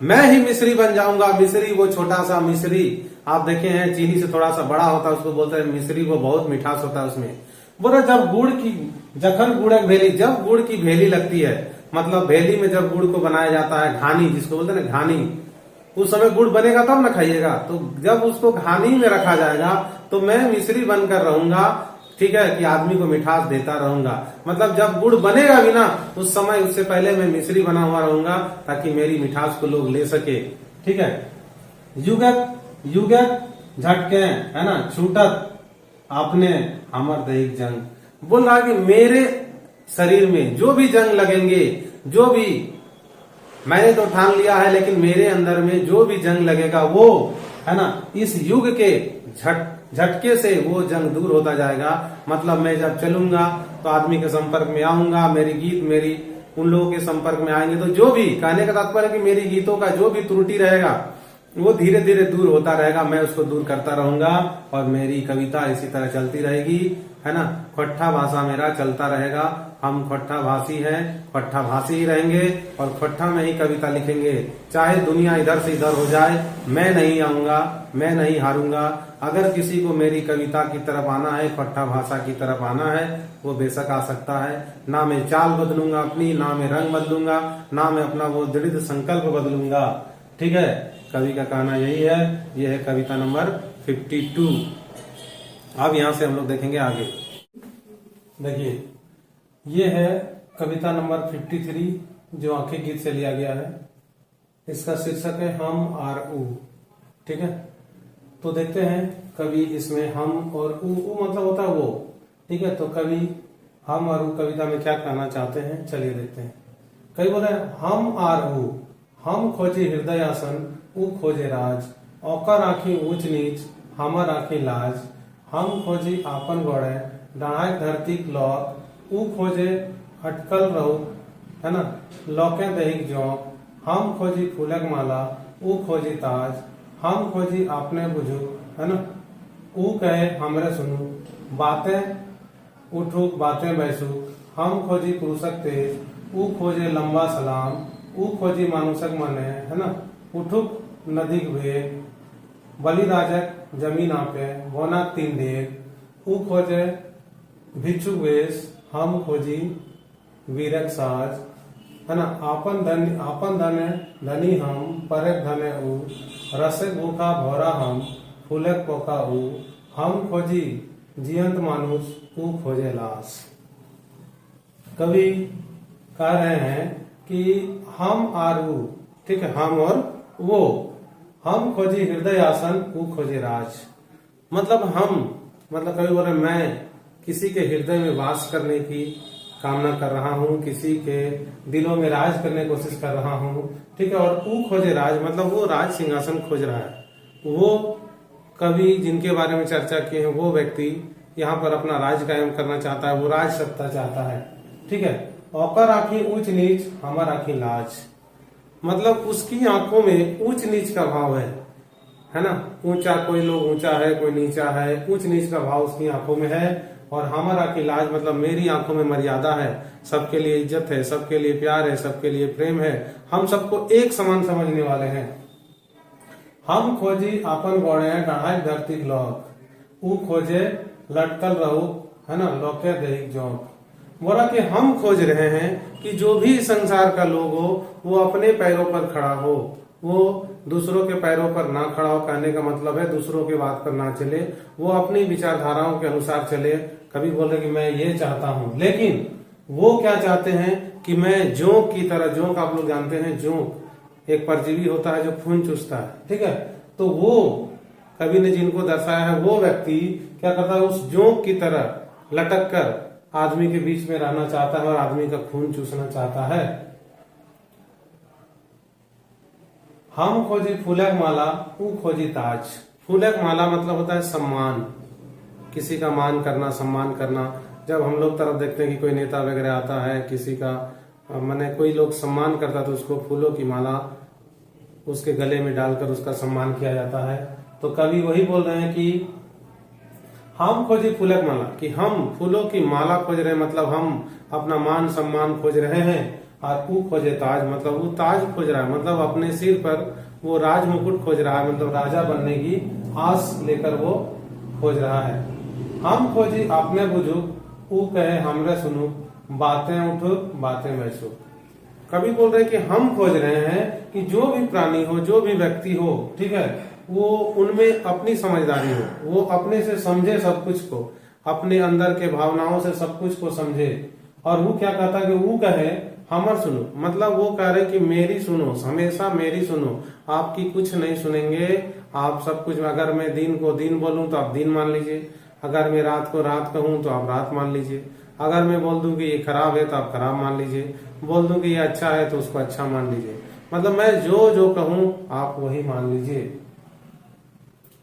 मैं ही मिश्री बन जाऊंगा। मिश्री वो छोटा सा मिश्री आप देखे हैं, चीनी से थोड़ा सा बड़ा होता है, उसको बोलते हैं मिश्री, वो बहुत मिठास होता है उसमें। बोला जब गुड़ की, जखन गुड़क भेली, जब गुड़ की भेली लगती है, मतलब भेली में जब गुड़ को बनाया जाता है, घानी जिसको बोलते हैं ना, घानी, उस समय गुड़ बनेगा तब ना खाइएगा। तो जब उसको घानी में रखा जाएगा तो मैं मिश्री बनकर रहूंगा, ठीक है, कि आदमी को मिठास देता रहूंगा। मतलब जब गुड़ बनेगा भी ना, उस समय उससे पहले मैं मिश्री बना हुआ रहूंगा, ताकि मेरी मिठास को लोग ले सके। ठीक है, युगक युगक झटके, है ना, छूटत आपने हमर दैहिक जंग। बोल रहा कि मेरे शरीर में जो भी जंग लगेंगे, जो भी मैंने तो ठान लिया है, लेकिन मेरे अंदर में जो भी जंग लगेगा वो, है ना, इस युग के झटके से वो जंग दूर होता जाएगा। मतलब मैं जब चलूंगा तो आदमी के संपर्क में आऊंगा, मेरी गीत, मेरी उन लोगों के संपर्क में आएंगे तो जो भी कहने का तात्पर्य है कि मेरी गीतों का जो भी त्रुटि रहेगा वो धीरे धीरे दूर होता रहेगा, मैं उसको दूर करता रहूंगा और मेरी कविता इसी तरह चलती रहेगी, है ना। खोट्ठा भाषा मेरा चलता रहेगा, हम खोट्ठा भाषी हैं, खोट्ठा भाषी ही रहेंगे और खोट्ठा में ही कविता लिखेंगे। चाहे दुनिया इधर से इधर हो जाए, मैं नहीं आऊंगा, मैं नहीं हारूंगा। अगर किसी को मेरी कविता की तरफ आना है, खोट्ठा भाषा की तरफ आना है, वो बेशक आ सकता है। ना मैं चाल बदलूंगा अपनी, ना मैं रंग बदलूंगा, ना मैं अपना वो दृढ़ संकल्प बदलूंगा। ठीक है, कवि का कहना यही है। यह है कविता नंबर 52। अब यहां से हम लोग देखेंगे आगे। देखिए, ये है कविता नंबर 53 जो आंखें गीत से लिया गया है। इसका शीर्षक है हम आर ऊ। ठीक है, तो देखते हैं कवि इसमें हम और ऊ मतलब होता है वो। ठीक है, तो कवि हम और ऊ कविता में क्या कहना चाहते हैं, चलिए देखते हैं। कवि बोल रहे हैं हम आर ऊ, हम खोजे हृदय आसन, ऊ खोजे राज, औकर आंखी ऊंच नीच, हमर आंखी लाज, हम खोजी आपन गौड़े, डाढ़ धरती लौक, ऊ खोजे अटकल रहो, है ना, लौके दहिक जौक, हम खोजी फूलक माला, ऊ खोजी ताज, हम खोजी आपने बुझू, है ना, ऊ कहे हमरे सुनू, बातें उठूक बातें बैसू, हम खोजी पुरुषक तेज, ऊ खोजे लंबा सलाम, ऊ खोजी मानुषक मने, है ना, उठुक नदीक वेग, बलि राजक जमीन आपे, बोना तीन देग, ऊ खोजे भिक्षुक वेश, हम खोजी वीरक साज, है ना, आपन धन धनी हम, परक धने ऊ, रसक भूखा भौरा हम, फूलक पोका ऊ, हम खोजी जियंत मानुष, ऊ खोजे लाश। कवि कह रहे हैं कि हम आर ऊ, ठीक है, हम और वो, हम खोजी हृदय आसन, ऊ खोजे राज। मतलब हम, मतलब कवि बोल रहे मैं किसी के हृदय में वास करने की कामना कर रहा हूँ, किसी के दिलों में राज करने की कोशिश कर रहा हूँ। ठीक है, और ऊ खोजे राज मतलब वो राज सिंहासन खोज रहा है। वो कवि जिनके बारे में चर्चा किए हैं वो व्यक्ति यहाँ पर अपना राज कायम करना चाहता है, वो राज सत्ता चाहता है। ठीक है, औकर आंखी ऊंच नीच, हमर आंखी लाज, मतलब उसकी आंखों में ऊंच नीच का भाव है ना। ऊंचा, कोई लोग ऊंचा है, कोई नीचा है, ऊंच नीच का भाव उसकी आंखों में है। और हमारा की लाज मतलब मेरी आंखों में मर्यादा है, सबके लिए इज्जत है, सबके लिए प्यार है, सबके लिए प्रेम है, हम सबको एक समान समझने वाले हैं। हम खोजी आपन गौड़े गढ़ाई धरती लौक, ऊ खोजे लटकल रहो, है ना, लौके दहिक जौक। बोला कि हम खोज रहे हैं कि जो भी संसार का लोग हो वो अपने पैरों पर खड़ा हो, वो दूसरों के पैरों पर ना खड़ा हो। कहने का मतलब है दूसरों के बात पर ना चले, वो अपनी विचारधाराओं के अनुसार चले। कभी बोल रहे कि मैं ये चाहता हूँ, लेकिन वो क्या चाहते हैं कि मैं जोंक की तरह, जोंक आप लोग जानते हैं, जोंक एक परजीवी होता है जो खून चूसता है। ठीक है, तो वो कवि ने जिनको दर्शाया है वो व्यक्ति क्या करता है, उस जोंक की तरह लटक कर आदमी के बीच में रहना चाहता है और आदमी का खून चूसना चाहता है। हम खोजी फूलक माला, ऊ खोजी ताज। फूलक माला मतलब होता है सम्मान, किसी का मान करना, सम्मान करना। जब हम लोग तरफ देखते हैं कि कोई नेता वगैरह आता है, किसी का माने कोई लोग सम्मान करता है तो उसको फूलों की माला उसके गले में डालकर उसका सम्मान किया जाता है। तो कवि वही बोल रहे हैं कि हम खोजी फूलक माला, कि हम फूलों की माला खोज रहे हैं, मतलब हम अपना मान सम्मान खोज रहे हैं। और ऊ खोजे ताज मतलब वो ताज खोज रहा है, मतलब अपने सिर पर वो राज मुकुट खोज रहा है, मतलब राजा बनने की आस लेकर वो खोज रहा है। हम खोजी आपने बुझू, ऊ कहे हमरे सुनू, बातें उठो बातें बैसो। कवि बोल रहे कि हम खोज रहे हैं कि जो भी प्राणी हो, जो भी व्यक्ति हो, ठीक है, वो उनमें अपनी समझदारी हो, वो अपने से समझे सब कुछ को, अपने अंदर के भावनाओं से सब कुछ को समझे। और वो क्या कहता है कि वो कहे हमर सुनो, मतलब वो कह रहे कि मेरी सुनो, हमेशा मेरी सुनो, आपकी कुछ नहीं सुनेंगे आप सब कुछ। अगर मैं दिन को दिन बोलूं तो आप दिन मान लीजिए, अगर मैं रात को रात कहूं तो आप रात मान लीजिए, अगर मैं बोल दूं कि ये खराब है तो आप खराब मान लीजिए, बोल दूं कि ये अच्छा है तो उसको अच्छा मान लीजिए। मतलब मैं जो जो कहूं आप वही मान लीजिए।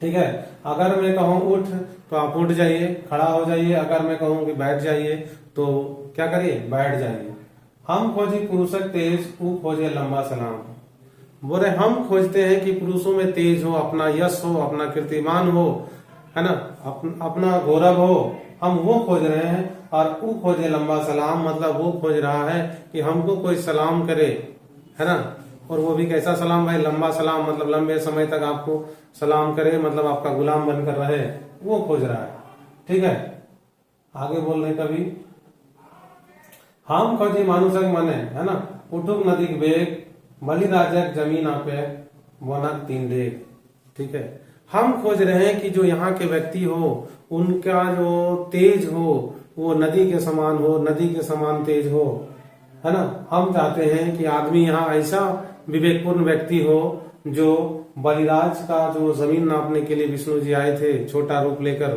ठीक है, अगर मैं कहूं उठ तो आप उठ जाइए, खड़ा हो जाइए। अगर मैं कहूं कि बैठ जाइए तो क्या करिए, बैठ जाइए। हम खोजी पुरुषक तेज, ऊ खोजे लंबा सलाम। बोले हम खोजते हैं कि पुरुषों में तेज हो, अपना यश हो, अपना कीर्तिमान हो, है ना, अपना गौरव हो, हम वो खोज रहे हैं। और ऊ खोजे लंबा सलाम, मतलब वो खोज रहा है कि हमको कोई सलाम करे, है ना। और वो भी कैसा सलाम भाई, लंबा सलाम, मतलब लंबे समय तक आपको सलाम करे, मतलब आपका गुलाम बनकर रहे, वो खोज रहा है। ठीक है, आगे बोल रहे कभी, हम खोजी मानुषक मने, है ना, उठुक नदी बेग, बलिराजक जमीन आपे, वनक तीन डेग। ठीक है, हम खोज रहे हैं कि जो यहाँ के व्यक्ति हो, उनका जो तेज हो वो नदी के समान हो, नदी के समान तेज हो, है ना। हम चाहते हैं कि आदमी यहाँ ऐसा विवेकपूर्ण व्यक्ति हो जो बलिराज का जो जमीन नापने के लिए विष्णु जी आए थे छोटा रूप लेकर,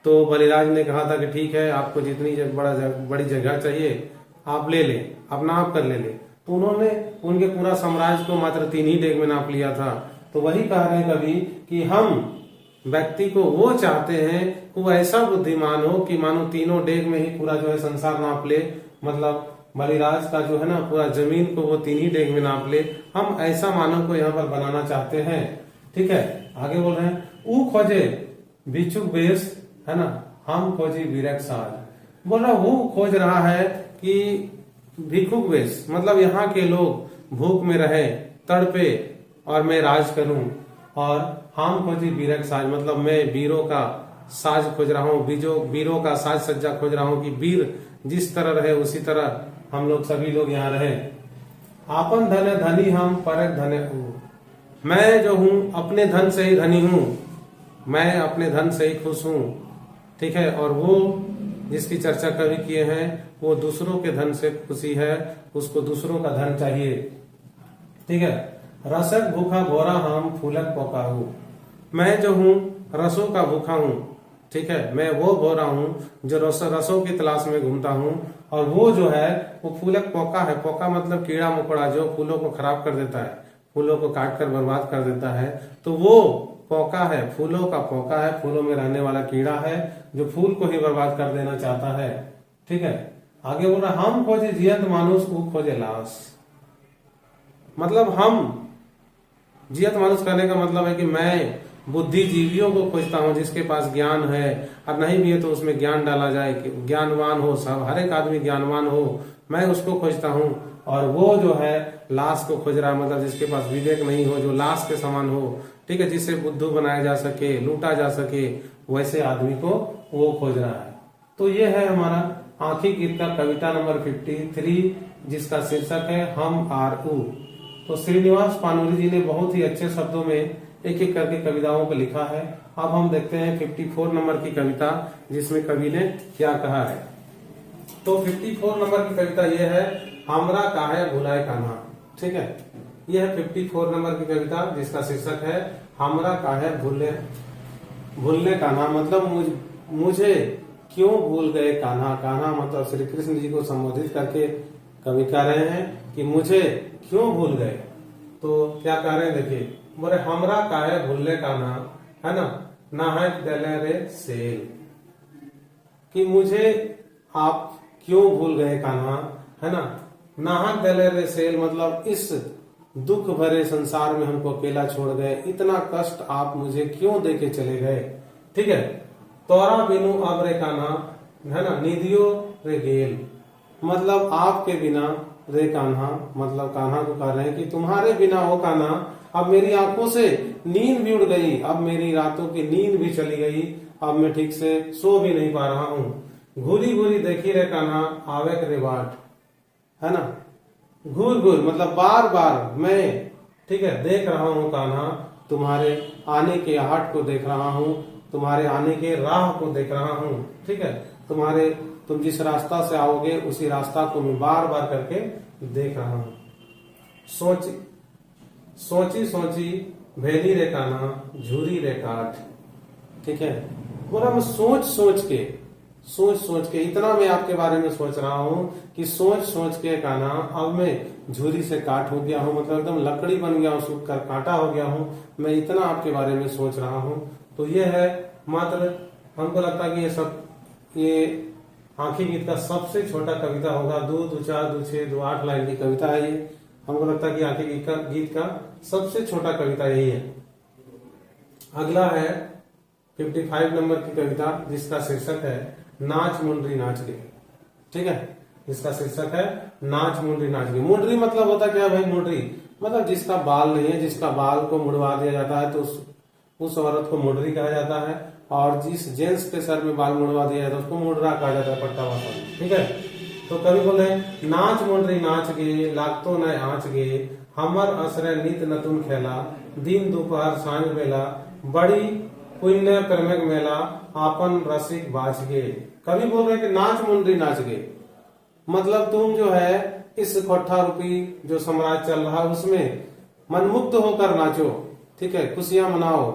तो बलिराज ने कहा था कि ठीक है, आपको जितनी बड़ी जगह चाहिए आप ले ले, अपना आप कर ले। तो उन्होंने उनके पूरा साम्राज्य को मात्र 3 ही डेग में नाप लिया था। तो वही कह रहे हैं कभी कि हम व्यक्ति को वो चाहते हैं कि वो ऐसा बुद्धिमान हो कि मानो 3 डेग में ही पूरा जो है संसार नाप ले, मतलब बलिराज का जो है ना पूरा जमीन को वो 3 ही डेग में नाप ले। हम ऐसा मानव को यहाँ पर बनाना चाहते हैं। ठीक है, आगे बोल रहे हैं, ऊ खोजे भिक्षुक वेश, है ना, हम खोजी वीरक साज। बोल रहा वो खोज रहा है कि भिक्षुक वेश, मतलब यहाँ के लोग भूख में रहे, तड़पे, और मैं राज करूं। और हम खोजी वीरक साज, मतलब मैं वीरों का साज खोज रहा हूँ, वीरों का साज सज्जा खोज रहा हूँ कि वीर जिस तरह रहे उसी तरह हम लोग सभी लोग यहाँ रहे। आपन धन धनी हम परक धने हूँ, मैं जो हूँ अपने धन से ही धनी हूँ, मैं अपने धन से ही खुश हूँ। ठीक है, और वो जिसकी चर्चा कभी किए हैं वो दूसरों के धन से खुशी है, उसको दूसरों का धन चाहिए। ठीक है, रसक भूखा घोरा हम फूलक पोका हूँ, मैं जो हूँ रसों का भूखा हूँ। ठीक है, मैं वो घोरा हूँ जो रसों की तलाश में घूमता हूँ, और वो जो है वो फूलक पोका है। पोका मतलब कीड़ा मकोड़ा जो फूलों को खराब कर देता है, फूलों को काट कर बर्बाद कर देता है, तो वो पोका है, फूलों का पोका है, फूलों में रहने वाला कीड़ा है जो फूल को ही बर्बाद कर देना चाहता है। ठीक है, आगे बोल रहा, हम खोजे जियंत मानुष ऊ खोजे लाश, मतलब हम जियत मानुष करने का मतलब है कि मैं बुद्धिजीवियों को खोजता हूँ जिसके पास ज्ञान है, और नहीं भी है तो उसमें ज्ञान डाला जाए कि ज्ञानवान हो, सब हर एक आदमी ज्ञानवान हो, मैं उसको खोजता हूँ। और वो जो है लाश को खोज रहा है, मतलब जिसके पास विवेक नहीं हो, जो लाश के समान हो, ठीक है, जिसे बुद्धू बनाया जा सके, लूटा जा सके, वैसे आदमी को वो खोज रहा है। तो ये है हमारा आंखी गीत का कविता नंबर 53, जिसका शीर्षक है हम आर ऊ। तो श्रीनिवास पानुरी जी ने बहुत ही अच्छे शब्दों में एक एक करके कविताओं को लिखा है। अब हम देखते हैं 54 नंबर की कविता, जिसमें कवि ने क्या कहा है। तो 54 नंबर की कविता यह है, हमरा काहे भुलाए कान्हा। ठीक है, यह है 54 नंबर की कविता, जिसका शीर्षक है हमरा काहे भूलने कान्हा, मतलब मुझे क्यों भूल गए कान्हा। कान्हा मतलब श्री कृष्ण जी को संबोधित करके कवि कह रहे हैं कि मुझे क्यों भूल गए। तो क्या कह रहे हैं देखिए, बोले हमरा काहे भूलने कान्हा, है ना, नाहक दले रे सेल, कि मुझे आप क्यों भूल गए कान्हा, है ना। नाहक दले रे सेल मतलब इस दुख भरे संसार में हमको अकेला छोड़ गए, इतना कष्ट आप मुझे क्यों देके चले गए। ठीक है, तोरा बिनु अब रे कान्हा, है ना, निधियो रे गेल, मतलब आपके बिना रे कान्हा, मतलब कान्हा को कह रहे हैं कि तुम्हारे बिना हो कान्हा, अब मेरी आंखों से नींद भी उड़ गई, अब मेरी रातों की नींद भी चली गई, अब मैं ठीक से सो भी नहीं पा रहा हूँ। घूरी घूरी देखी रे कान्हा आवे करे बाट, है ना, घूर घूर मतलब बार बार मैं, ठीक है, देख रहा हूँ कान्हा, तुम्हारे आने के आहट को देख रहा हूँ, तुम्हारे आने के राह को देख रहा हूँ। ठीक है, तुम जिस रास्ता से आओगे उसी रास्ता को मैं बार बार करके देख रहा हूँ। सोची सोची भेली रे कान्हा झूरी रे काठ। ठीक है, बोला मैं सोच सोच के इतना मैं आपके बारे में सोच रहा हूँ कि सोच सोच के कान्हा अब मैं झूरी से काट हो गया हूँ, मतलब एकदम लकड़ी बन गया हूँ, सूख कर काटा हो गया हूँ, मैं इतना आपके बारे में सोच रहा हूँ। तो ये है, मात्र हमको लगता है कि ये सब ये आंखी गीत का सबसे छोटा कविता होगा। 2 2 4 2 6 2 8 लाइन की कविता है ये। हमको लगता है कि आंखी गीत का सबसे छोटा कविता यही है। अगला है 55 नंबर की कविता, जिसका शीर्षक है नाच मुंडरी नाच गे। ठीक है, जिसका शीर्षक है नाच मुंडरी नाच गे। मुंडरी मतलब होता क्या है भाई? मुंडरी मतलब जिसका बाल नहीं है, जिसका बाल को मुड़वा दिया जाता है तो उस औरत को मुंडरी कहा जाता है। और जिस जेंट्स के सर में बाल मुड़वा दिया जाता है उसको मुंडरा कहा जाता है पट्टा भाषा में। ठीक है, तो कवि बोल रहे हैं नाच मुंडरी नाच गे, लागतो न आँच गे, हमर असरे नित नतुन खेला, दिन दोपहर सांझ बेला, बड़ी पुण्य कर्मक मेला, आपन रसिक बाज गे। कवि बोल रहे हैं कि नाच मुंडरी नाच गे मतलब तुम जो है इस खोट्ठा रूपी जो साम्राज्य चल रहा है उसमें मनमुक्त होकर नाचो। ठीक है, खुशियां मनाओ।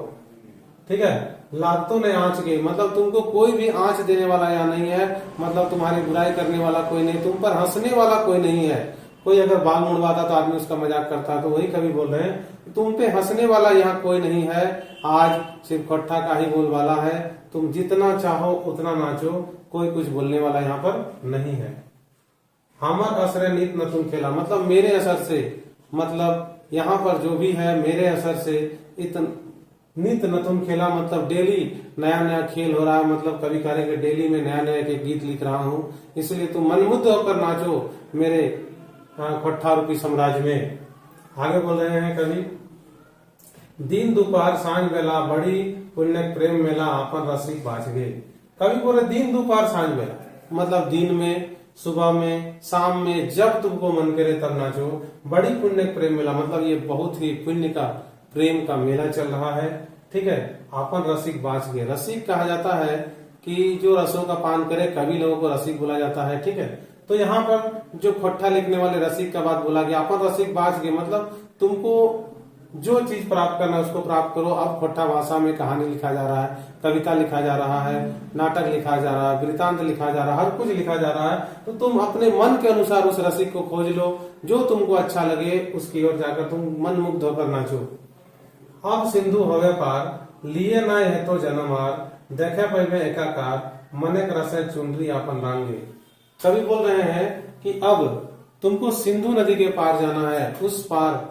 ठीक है, लागतों ने आंच गे मतलब तुमको कोई भी आंच देने वाला यहाँ नहीं है, मतलब तुम्हारी बुराई करने वाला कोई नहीं, तुम पर हंसने वाला कोई नहीं है। कोई अगर बाल मुड़वाता तो आदमी उसका मजाक करता, तो वही कवि बोल रहे हैं तुम पे हंसने वाला यहाँ कोई नहीं है। आज सिर्फ खोट्ठा का ही बोलबाला है, तुम जितना चाहो उतना नाचो, कोई कुछ बोलने वाला यहाँ पर नहीं है। हमर असर नित नतुन खेला मतलब मेरे असर से, मतलब यहाँ पर जो भी है मेरे असर से नित नतुन खेला मतलब डेली नया नया खेल हो रहा है। मतलब कभी करेंगे डेली में नया नया के गीत लिख रहा हूँ, इसलिए तुम मनमुग्ध होकर नाचो मेरे खोट्ठा रूपी साम्राज्य में। आगे बोल रहे हैं कवि दिन दोपहर सांझ बेला, बड़ी पुण्य प्रेम मेला, आपन रसिक बाज गे। कवि बोल रहे दिन दोपहर सांझ बेला मतलब दिन में, सुबह में, शाम में, जब तुमको मन करे तब नाचो। बड़ी पुण्य प्रेम मेला मतलब ये बहुत ही पुण्य का प्रेम का मेला चल रहा है। ठीक है, आपन रसिक बाज गे। रसिक कहा जाता है कि जो रसों का पान करे, कवि लोगों को रसिक बोला जाता है। ठीक है, तो यहाँ पर जो खोट्ठा लिखने वाले रसिक का बात बोला गया, अपन रसिक बाज गे मतलब तुमको जो चीज प्राप्त करना है उसको प्राप्त करो। अब खोट्ठा भाषा में कहानी लिखा जा रहा है, कविता लिखा जा रहा है, नाटक लिखा जा रहा है, वृतांत लिखा जा रहा है, हर कुछ लिखा जा रहा है। तो तुम अपने मन के अनुसार उस रसिक को खोज लो, जो तुमको अच्छा लगे उसकी ओर जाकर तुम मन मुग्ध होकर नाचो। अब सिंधु होवे पार, लिए ना है तो जनमार, देखे पैबे एकाकार, मने रसे चुनरी आपन रांगे। कवि बोल रहे हैं कि अब तुमको सिंधु नदी के पार जाना है, उस पार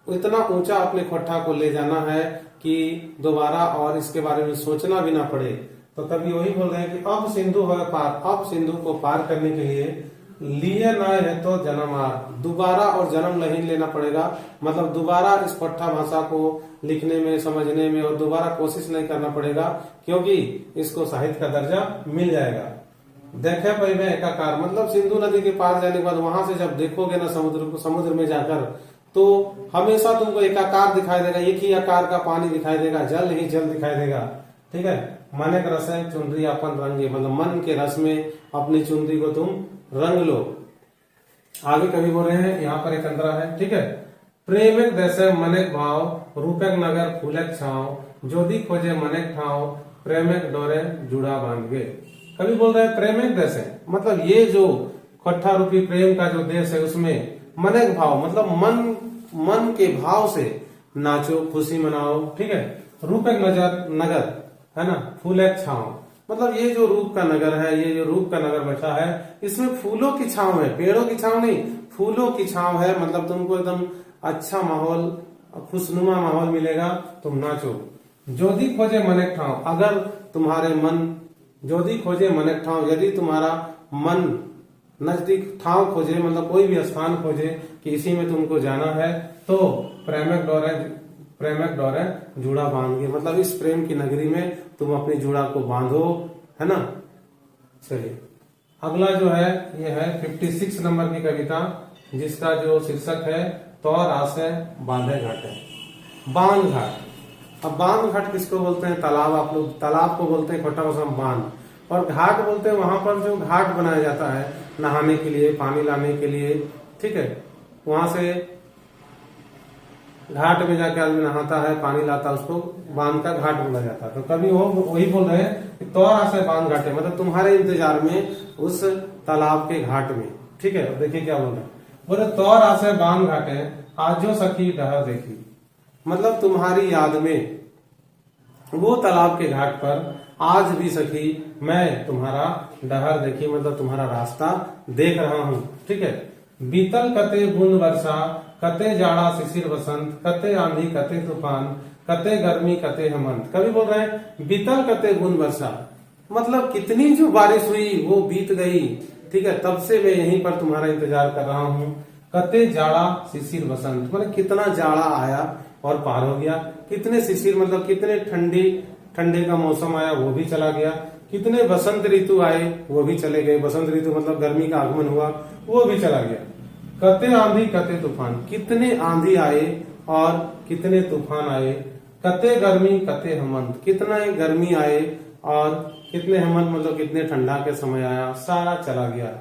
इतना ऊंचा अपने खोट्ठा को ले जाना है कि दोबारा और इसके बारे में सोचना भी ना पड़े। तो कभी वही बोल रहे हैं कि अब सिंधु है पार, अब सिंधु को पार करने के लिए लिए ना है तो जन्मार, दोबारा और जन्म नहीं लेना पड़ेगा। मतलब दोबारा इस खोट्ठा भाषा को लिखने में, समझने में और दोबारा कोशिश नहीं करना पड़ेगा, क्योंकि इसको साहित्य का दर्जा मिल जाएगा। देखे पैबे एकाकार मतलब सिंधु नदी के पार जाने के बाद वहां से जब देखोगे ना समुद्र को, समुद्र में जाकर, तो हमेशा तुमको एकाकार दिखाई देगा, एक ही आकार का पानी दिखाई देगा, जल ही जल दिखाई देगा। ठीक है, मन के रस है चुनरी अपन रंगे मतलब मन के रस में अपनी चुनरी को तुम रंग लो। आगे कवि बोल रहे हैं, यहाँ पर एक अंतरा है। ठीक है, प्रेमिक देशे मनेक भाव, रूपक नगर फूलक छाव, जोधी खोजे मनेक ठाव, प्रेमिक डोरे जुड़ा बांध गे। कवि बोल रहे हैं प्रेमिक देश है मतलब ये जो खोट्ठा रूपी प्रेम का जो देश है उसमें मनेक भाव मतलब मन के भाव से नाचो, खुशी मनाओ। ठीक है, रूपक नगर है ना, फूलक छाव मतलब ये जो रूप का नगर है, ये जो रूप का नगर बैठा है, इसमें फूलों की छाव है, पेड़ों की छाव नहीं, फूलों की छाव है। मतलब तुमको एकदम अच्छा माहौल, खुशनुमा माहौल मिलेगा, तुम नाचो। जोधी खोजे मनेक ठाव अगर तुम्हारे मन, जोधी खोजे मनेक ठाव यदि तुम्हारा मन नजदीक ठाव खोजे मतलब कोई भी स्थान खोजे कि इसी में तुमको जाना है, तो प्रेमक डोरे जुड़ा बांध के मतलब इस प्रेम की नगरी में तुम अपनी जुड़ा को बांधो, है ना। चलिए अगला जो है ये है 56 नंबर की कविता, जिसका जो शीर्षक है तौर आसे बांधे घाटे। बांध घाट, अब बांध घाट किसको बोलते हैं? तालाब, आप लोग तालाब को बोलते हैं खोट्ठा भाषा में बांध, और घाट बोलते हैं वहां पर जो घाट बनाया जाता है नहाने के लिए, पानी लाने के लिए। ठीक है, वहां से घाट में जाके आदमी नहाता है, पानी लाता है, उसको बांध का घाट बोला जाता है। तो कभी वो वही बोल रहे हैं कि तौर से बांध घाटे मतलब तुम्हारे इंतजार में उस तालाब के घाट में। ठीक है, देखिए क्या बोल रहे हैं, बोले तौर से बांध घाटे, आज जो सखी डहर देखी मतलब तुम्हारी याद में वो तालाब के घाट पर आज भी सखी मैं तुम्हारा डहर देखी, मतलब तुम्हारा रास्ता देख रहा हूँ। ठीक है। बीतल कते बूंद वर्षा, कते जाड़ा शिशिर बसंत, कते आंधी कते तूफान, कते गर्मी कते हेमंत। कवि बोल रहे हैं बीतल कते बूंद वर्षा, मतलब कितनी जो बारिश हुई वो बीत गई। ठीक है, तब से मैं यहीं पर तुम्हारा इंतजार कर रहा हूँ। कते जाड़ा शिशिर बसंत, मतलब कितना जाड़ा आया और पार हो गया। कितने शिशिर, मतलब कितने ठंडे का मौसम आया वो भी चला गया। कितने बसंत ऋतु आए वो भी चले गए। बसंत ऋतु मतलब गर्मी का आगमन हुआ, वो भी चला गया। कते आंधी कते तूफान, कितने आंधी आए और कितने तूफान आए। कते गर्मी कते हेमंत, कितना गर्मी आए और कितने हेमंत, मतलब कितने ठंडा के समय आया, सारा चला गया।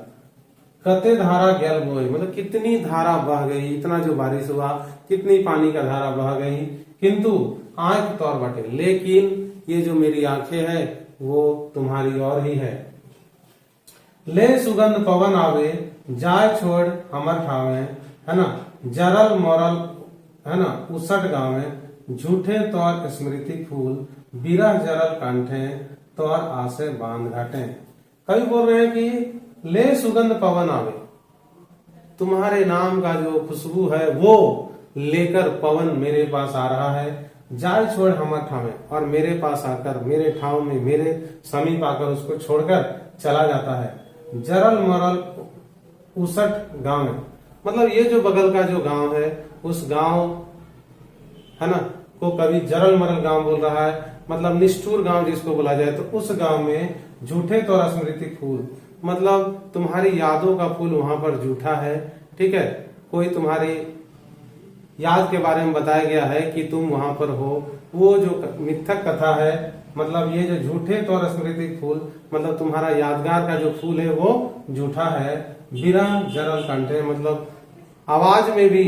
कते धारा गैल बोए, मतलब कितनी धारा बह गई, इतना जो बारिश हुआ कितनी पानी का धारा बह गई। किंतु आंख तौर बटे, लेकिन ये जो मेरी आंखें है वो तुम्हारी और ही है। ले सुगंध पवन आवे, जाय छोड़ हमर ठावे, है ना। जरल मोरल, है ना, उसट गावे, झूठे तौर स्मृति फूल, बिरह जरल कंठे, तौर आसे बांध घाटे। कवि बोल रहे हैं कि ले सुगंध पवन आवे, तुम्हारे नाम का जो खुशबू है वो लेकर पवन मेरे पास आ रहा है। जाय छोड़ हमर ठावे, और मेरे पास आकर, मेरे ठाव में, मेरे समीप आकर उसको छोड़कर चला जाता है। जरल मरल उसट गांव, मतलब ये जो बगल का जो गांव है उस गांव, है ना, को कभी जरल मरल गांव बोल रहा है, मतलब निष्ठुर गांव जिसको बोला जाए। तो उस गांव में झूठे तौर स्मृति फूल, मतलब तुम्हारी यादों का फूल वहां पर झूठा है। ठीक है, कोई तुम्हारी याद के बारे में बताया गया है कि तुम वहां पर हो, वो जो मिथक कथा है, मतलब ये जो झूठे तौर स्मृति फूल, मतलब तुम्हारा यादगार का जो फूल है वो झूठा है। बिरह जरल कंठे, मतलब आवाज में भी,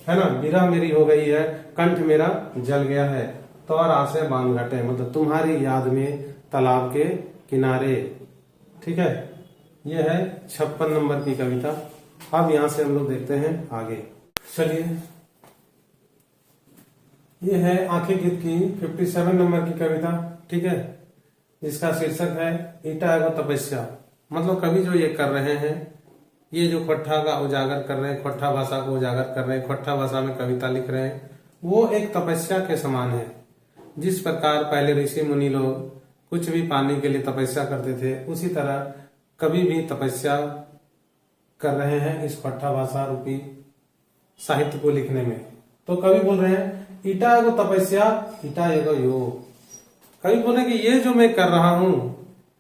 है ना, बिरह मेरी हो गई है, कंठ मेरा जल गया है। तौर आसे बांध घटे, मतलब तुम्हारी याद में तालाब के किनारे। ठीक है, यह है 56 नंबर की कविता। अब यहां से हम लोग देखते हैं आगे। चलिए, ये है आंखें गीत की 57 नंबर की कविता। ठीक है, इसका शीर्षक है ईटा एगो तपस्या। मतलब कवि जो ये कर रहे हैं, ये जो खोट्ठा का उजागर कर रहे हैं, खोट्ठा भाषा को उजागर कर रहे हैं, खोट्ठा भाषा में कविता लिख रहे हैं, वो एक तपस्या के समान है। जिस प्रकार पहले ऋषि मुनि लोग कुछ भी पाने के लिए तपस्या करते थे, उसी तरह कवि भी तपस्या कर रहे हैं इस खोट्ठा भाषा रूपी साहित्य को लिखने में। तो कवि बोल रहे हैं ईटा एगो तपस्या, ईटा एगो योग। कवि बोले कि ये जो मैं कर रहा हूं,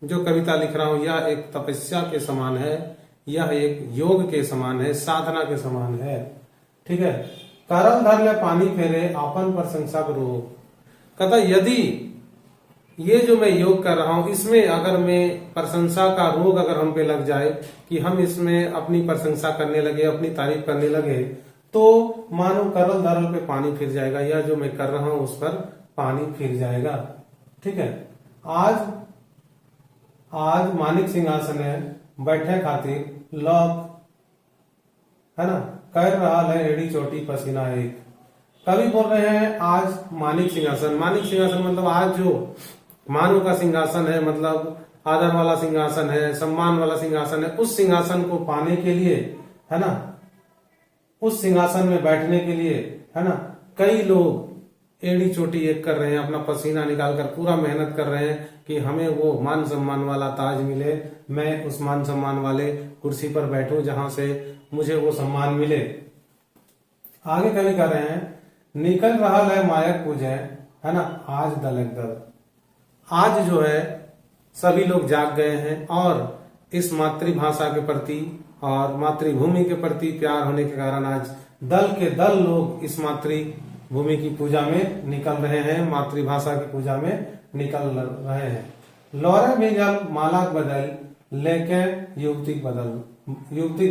जो कविता लिख रहा हूं, यह एक तपस्या के समान है, यह एक योग के समान है, साधना के समान है। ठीक है, करल धर ले पानी फेरे, आपन प्रशंसा करो। कहता यदि ये जो मैं योग कर रहा हूं, इसमें अगर मैं प्रशंसा का रोग अगर हम पे लग जाए, कि हम इसमें अपनी प्रशंसा करने लगे, अपनी तारीफ करने लगे, तो मानो करल धरल पे पानी फिर जाएगा, या जो मैं कर रहा हूं उस पर पानी फिर जाएगा। ठीक है, आज मानिक सिंहासन है, बैठे खातिर लोग, है ना, कर रहा है एड़ी चोटी पसीना एक। कवि बोल रहे हैं आज मानिक सिंहासन, मानिक सिंहासन मतलब आज जो मानव का सिंहासन है, मतलब आदर वाला सिंहासन है, सम्मान वाला सिंहासन है, उस सिंहासन को पाने के लिए, है ना, उस सिंहासन में बैठने के लिए, है ना, कई लोग एड़ी चोटी एक कर रहे हैं, अपना पसीना निकालकर पूरा मेहनत कर रहे हैं कि हमें वो मान सम्मान वाला ताज मिले, मैं उस मान सम्मान वाले कुर्सी पर बैठूं जहां से मुझे वो सम्मान मिले। आगे कवि कर रहे हैं निकल रहा है मायक पूजे, है ना, आज दलक दल। आज जो है सभी लोग जाग गए हैं और इस मातृभाषा के प्रति और मातृभूमि के प्रति प्यार होने के कारण आज दल के दल लोग इस मातृभूमि की पूजा में निकल रहे हैं, मातृभाषा की पूजा में निकल रहे हैं। लौरे भेजल मालाक बदल लेके युक्तिक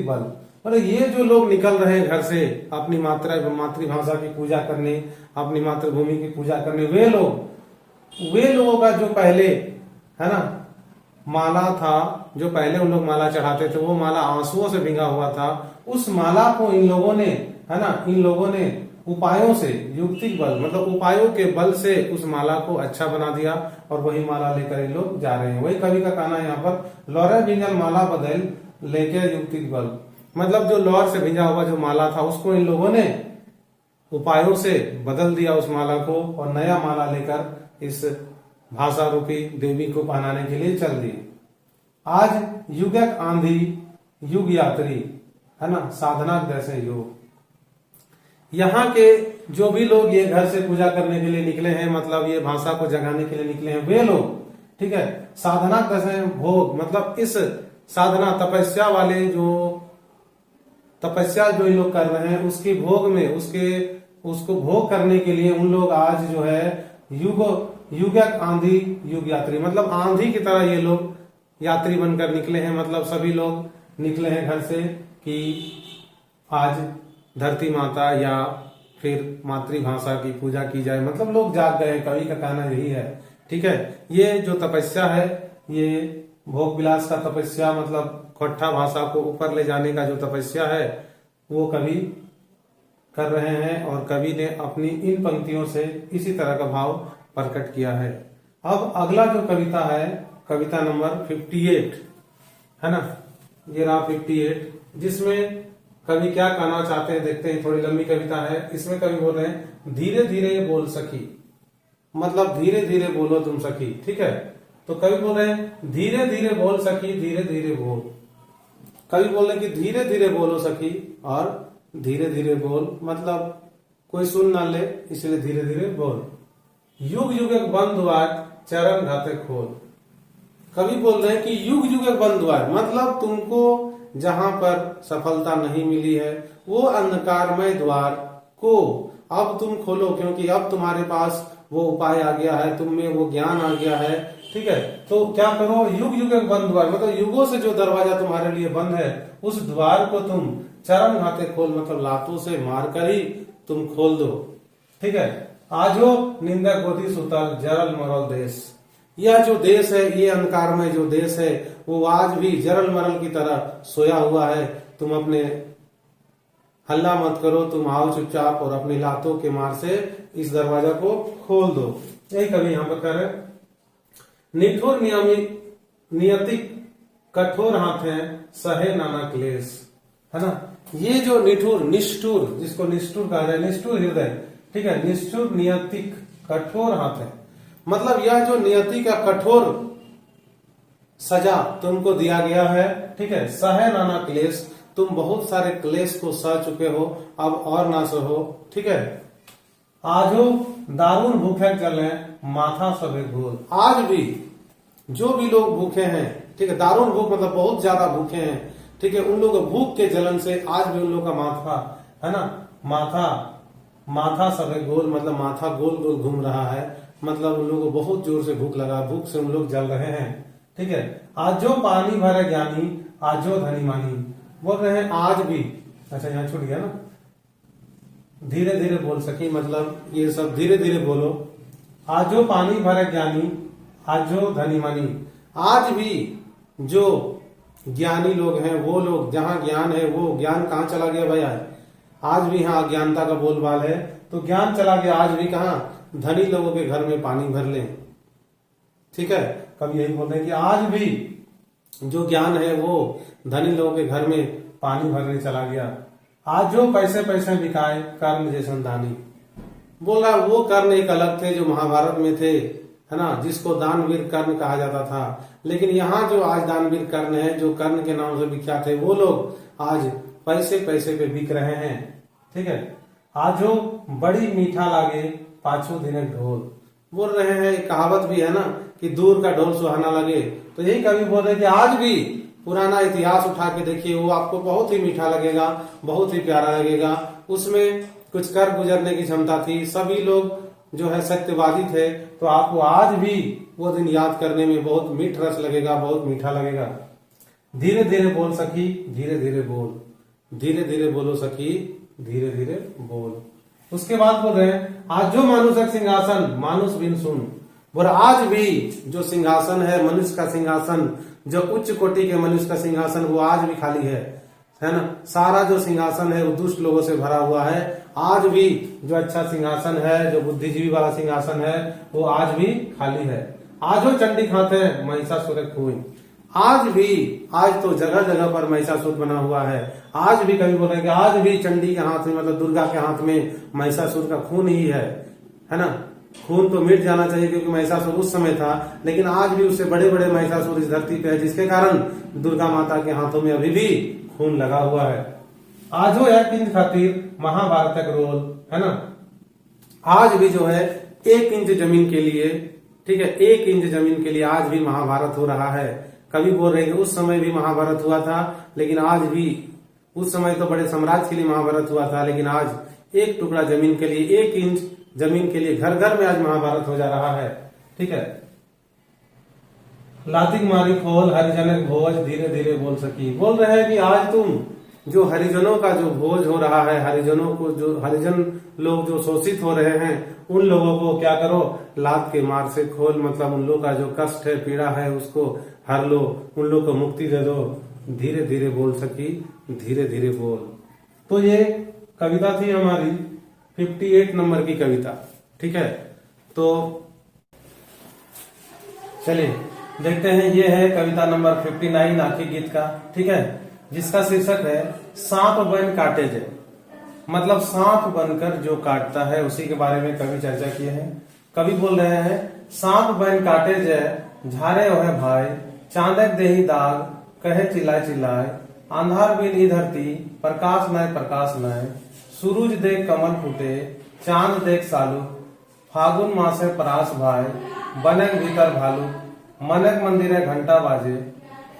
बल, और ये जो लोग निकल रहे हैं घर से अपनी मातृभाषा की पूजा करने, अपनी मातृभूमि की पूजा करने, वे लोगों का जो पहले, है ना, माला था, जो पहले उन लोग माला चढ़ाते थे, वो माला आंसुओं से भींगा हुआ था। उस माला को इन लोगों ने, है ना, इन लोगों ने उपायों से, युक्तिक बल मतलब उपायों के बल से उस माला को अच्छा बना दिया और वही माला लेकर ये लोग जा रहे हैं। वही कवि का कहना है यहाँ पर, लौरे भिंजल माला बदल लेके युक्तिक बल, मतलब जो लौर से भिंजा हुआ जो माला था उसको इन लोगों ने उपायों से बदल दिया उस माला को, और नया माला लेकर इस भाषा रूपी देवी को पहनाने के लिए चल दिए। आज युगक आंधी युग यात्री है ना, साधना जैसे योग, यहाँ के जो भी लोग ये घर से पूजा करने के लिए निकले हैं, मतलब ये भाषा को जगाने के लिए निकले हैं, वे लोग, ठीक है, साधना कैसे भोग, मतलब इस साधना तपस्या वाले जो तपस्या जो ये लोग कर रहे हैं उसकी भोग में उसको भोग करने के लिए उन लोग आज जो है युगक आंधी युग यात्री, मतलब आंधी की तरह ये लोग यात्री बनकर निकले हैं। मतलब सभी लोग निकले हैं घर से कि आज धरती माता या फिर मातृभाषा की पूजा की जाए, मतलब लोग जाग गए, कवि का कहना यही है। ठीक है, ये जो तपस्या है, ये भोग विलास का तपस्या, मतलब खोट्ठा भाषा को ऊपर ले जाने का जो तपस्या है वो कवि कर रहे हैं, और कवि ने अपनी इन पंक्तियों से इसी तरह का भाव प्रकट किया है। अब अगला जो कविता है, कविता नंबर 58 है ना, ये रहा 58, जिसमें कवि क्या कहना चाहते हैं देखते हैं। थोड़ी लंबी कविता है। इसमें कवि बोल रहे हैं, धीरे धीरे बोल सखी, मतलब धीरे धीरे बोलो तुम सखी। ठीक है, तो कवि बोल रहे हैं धीरे धीरे बोल सखी, धीरे धीरे बोल। कवि बोल रहे हैं कि धीरे धीरे बोलो सखी और धीरे धीरे बोल, मतलब कोई सुन ना ले इसलिए धीरे धीरे बोल। युग युग एक बंद द्वार चरण घाते खोल। कवि बोल रहे हैं कि युग युग एक बंद द्वार, मतलब तुमको जहां पर सफलता नहीं मिली है वो अंधकारमय द्वार को अब तुम खोलो, क्योंकि अब तुम्हारे पास वो उपाय आ गया है, तुम में वो ज्ञान आ गया है। ठीक है, तो क्या करो, युग युग एक बंद द्वार, मतलब युगों से जो दरवाजा तुम्हारे लिए बंद है उस द्वार को तुम चरण घाते खोल, मतलब लातों से मारकर ही तुम खोल दो। ठीक है, आजो निंदा गोदी सुतल जरल मरल देश, यह जो देश है, ये अंधकार में जो देश है वो आज भी जरल मरल की तरह सोया हुआ है। तुम अपने हल्ला मत करो, तुम आओ चुपचाप और अपनी लातों के मार से इस दरवाजा को खोल दो। यही कवि यहाँ पर कर रहे। निठुर नियतिक कठोर हाथ है सहे नाना क्लेश, है ना। ये जो निठुर निष्ठुर, जिसको निष्ठुर कहा जाए, निष्ठुर हृदय, ठीक है, निष्ठुर नियतिक कठोर हाथ है, मतलब यह जो नियति का कठोर सजा तुमको दिया गया है। ठीक है, सहे नाना क्लेश, तुम बहुत सारे क्लेश को सह चुके हो, अब और ना सहो। ठीक है, आजो दारुण भूखे चले माथा सबे घोल, आज भी जो भी लोग भूखे हैं, ठीक है, दारुण भूख मतलब बहुत ज्यादा भूखे हैं, ठीक है, उन लोगों भूख के जलन से आज भी उन लोगों का माथा, है ना, माथा सबे गोल, मतलब माथा गोल गोल घूम रहा है, मतलब उन लोगों को बहुत जोर से भूख लगा, भूख से उन लोग जल रहे हैं। ठीक है, आजो पानी भरे ज्ञानी आजो धनी मानी, बोल रहे हैं आज भी, अच्छा यहाँ छूट गया ना, धीरे धीरे बोल सकी, मतलब ये सब धीरे धीरे बोलो। आजो पानी भरे ज्ञानी आजो धनी मानी, आज भी जो ज्ञानी लोग हैं, वो लोग, जहाँ ज्ञान है वो ज्ञान कहाँ चला गया भाई, आज भी यहाँ अज्ञानता का बोलबाल है, तो ज्ञान चला गया, आज भी कहाँ धनी लोगों के घर में पानी भर ले। ठीक है, कभी यही बोलते हैं कि आज भी जो ज्ञान है वो धनी लोगों के घर में पानी भरने चला गया। आज जो पैसे पैसे बिकाए कर्ण जैसन दानी, बोला वो कर्ण एक अलग थे जो महाभारत में थे, है ना, जिसको दानवीर कर्ण कहा जाता था, लेकिन यहाँ जो आज दानवीर कर्ण है, जो कर्ण के नाम से विख्यात है, वो लोग आज पैसे पैसे पे बिक रहे हैं। ठीक है, आज जो बड़ी मीठा लागे पाछू दिन ढोल, बोल रहे हैं, एक कहावत भी है ना कि दूर का ढोल सुहाना लगे, तो यही कवि बोल रहे हैं कि आज भी पुराना इतिहास उठा के देखिए, वो आपको बहुत ही मीठा लगेगा, बहुत ही प्यारा लगेगा, उसमें कुछ कर गुजरने की क्षमता थी, सभी लोग जो है सत्यवादी थे, तो आपको आज भी वो दिन याद करने में बहुत मीठ रस लगेगा, बहुत मीठा लगेगा। धीरे धीरे बोल सकी धीरे धीरे बोल, धीरे धीरे बोलो सखी धीरे धीरे बोल। उसके बाद बोल रहे हैं, आज जो मानुष एक सिंहासन मानुष बिन सुन, बोल आज भी जो सिंहासन है मनुष्य का सिंहासन, जो उच्च कोटि के मनुष्य का सिंहासन, वो आज भी खाली है ना। सारा जो सिंहासन है वो दुष्ट लोगों से भरा हुआ है, आज भी जो अच्छा सिंहासन है, जो बुद्धिजीवी वाला सिंहासन है, वो आज भी खाली है। आज वो चंडी खाते हैं महिषासुर खून, आज भी, आज तो जगह जगह पर महिषासुर बना हुआ है। आज भी कभी बोल रहे हैं कि आज भी चंडी के हाथ में, मतलब दुर्गा के हाथ में महिषासुर का खून ही है ना। खून तो मिट जाना चाहिए क्योंकि महिषासुर उस समय था, लेकिन आज भी उससे बड़े बड़े महिषासुर इस धरती पे है, जिसके कारण दुर्गा माता के हाथों में अभी भी खून लगा हुआ है। आज वो है किंज खातिर महाभारत का रोल, है ना। आज भी जो है 1 इंच जमीन के लिए, ठीक है, 1 इंच जमीन के लिए आज भी महाभारत हो रहा है। कभी बोल रहे हैं कि उस समय भी महाभारत हुआ था, लेकिन आज भी, उस समय तो बड़े साम्राज्य के लिए महाभारत हुआ था, लेकिन आज 1 टुकड़ा जमीन के लिए, 1 इंच जमीन के लिए घर घर में आज महाभारत हो जा रहा है। ठीक है। लातिक मारी खोल हरिजनक भोज धीरे धीरे बोल सकी। बोल रहे हैं कि आज तुम जो हरिजनों का जो भोज हो रहा है, हरिजनों को, जो हरिजन लोग जो शोषित हो रहे हैं, उन लोगों को क्या करो, लात के मार से खोल, मतलब उन लोगों का जो कष्ट है, पीड़ा है, उसको हर लो, उन लोग को मुक्ति दे दो। धीरे धीरे बोल सकी, धीरे धीरे बोल। तो ये कविता थी हमारी 58 नंबर की कविता। ठीक है, तो चलिए देखते हैं। ये है कविता नंबर 59 आखिरी गीत का। ठीक है, जिसका शीर्षक है सांप बन काटे जे, मतलब सांप बनकर जो काटता है, उसी के बारे में कवि चर्चा किए हैं। कवि बोल रहे हैं, सांप बन काटे जे झारे ओहे भाई, चांदक देही दाग कहे चिल्लाए चिल्लाए, अंधार बिन ई धरती प्रकाश नय प्रकाश नय, सूरज देख कमल फूटे चांद देख सालू, फागुन मासे परास भाई बनक भीतर भालू, मनक मंदिरे घंटा बाजे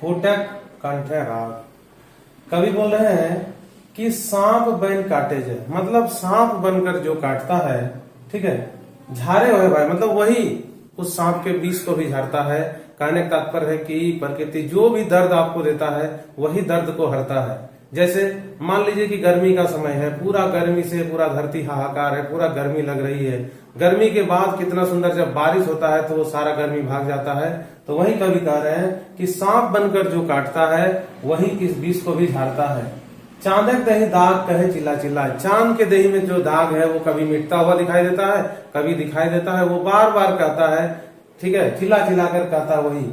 फूटक कंठे राग। कवि बोल रहे हैं कि सांप बन काटे जे, मतलब सांप बनकर जो काटता है, ठीक है, झारे हुए भाई, मतलब वही उस सांप के विष को भी झाड़ता है। कहने का तात्पर्य है कि प्रकृति जो भी दर्द आपको देता है, वही दर्द को हरता है। जैसे मान लीजिए कि गर्मी का समय है, पूरा गर्मी से पूरा धरती हाहाकार है, पूरा गर्मी लग रही है। गर्मी के बाद कितना सुंदर जब बारिश होता है तो वो सारा गर्मी भाग जाता है। तो वही कवि कह रहे हैं कि सांप बनकर जो काटता है, वही इस विष को भी झाड़ता है। चांदक दही दाग कहे चिल्ला चिल्ला, चांद के दही में जो दाग है वो कभी मिटता हुआ दिखाई देता है, कभी दिखाई देता है, वो बार बार कहता है, ठीक है, चिल्ला चिल्ला कर कहता है वही।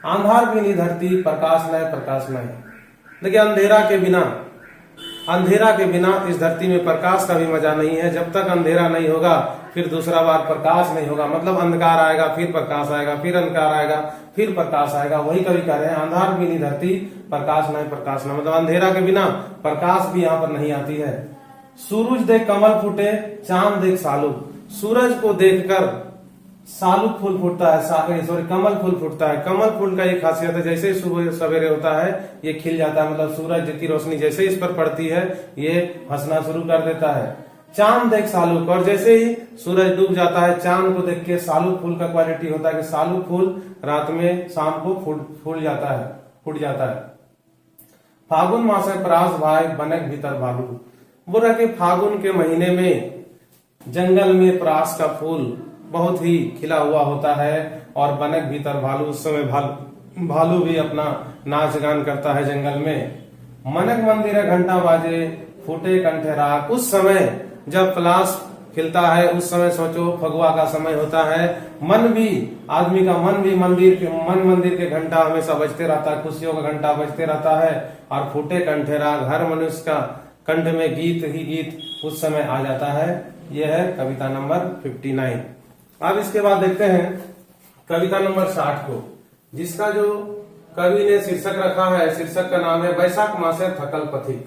अंधार बिन धरती प्रकाश नय प्रकाश नय, देखिए अंधेरा के बिना इस धरती में प्रकाश का भी मजा नहीं है। जब तक अंधेरा नहीं होगा फिर दूसरा बार प्रकाश नहीं होगा, मतलब अंधकार आएगा फिर प्रकाश आएगा, फिर अंधकार आएगा फिर प्रकाश आएगा। वही कवि कह रहे हैं, अंधार भी नहीं धरती प्रकाश नहीं प्रकाश न, मतलब अंधेरा के बिना प्रकाश भी यहाँ पर नहीं आती है। सूरज देख कमल फूटे चांद देख सालू, सूरज को देखकर सालू फूल फूटता है, सॉरी कमल फूल फूटता है। कमल फूल का एक खासियत है, जैसे ही सुबह सवेरे होता है ये खिल जाता है, मतलब सूरज की रोशनी जैसे ही इस पर पड़ती है ये हंसना शुरू कर देता है। चांद देख सालू, और जैसे ही सूरज डूब जाता है चांद को देख के, सालू फूल का क्वालिटी होता है कि सालू फूल रात में शाम को फूट जाता है। फागुन मास में परास भाई बनक भीतर भालू, बोल रहा कि फागुन के महीने में जंगल में परास का फूल बहुत ही खिला हुआ होता है, और बनक भीतर भालू, उस समय भालू भी अपना नाच गान करता है जंगल में। मनक मंदिर घंटा बाजे फूटे कंठे राग, उस समय जब पलाश खिलता है उस समय सोचो फगुआ का समय होता है। मन भी, आदमी का मन भी मंदिर के घंटा हमेशा बजते रहता है, खुशियों का घंटा बजते रहता है, और फूटे कंठे राग, हर मनुष्य का कंठ में गीत ही गीत उस समय आ जाता है। यह है कविता नंबर 59। अब इसके बाद देखते हैं कविता नंबर 60 को, जिसका जो कवि ने शीर्षक रखा है, शीर्षक का नाम है बैसाख मासे थकल पथिक।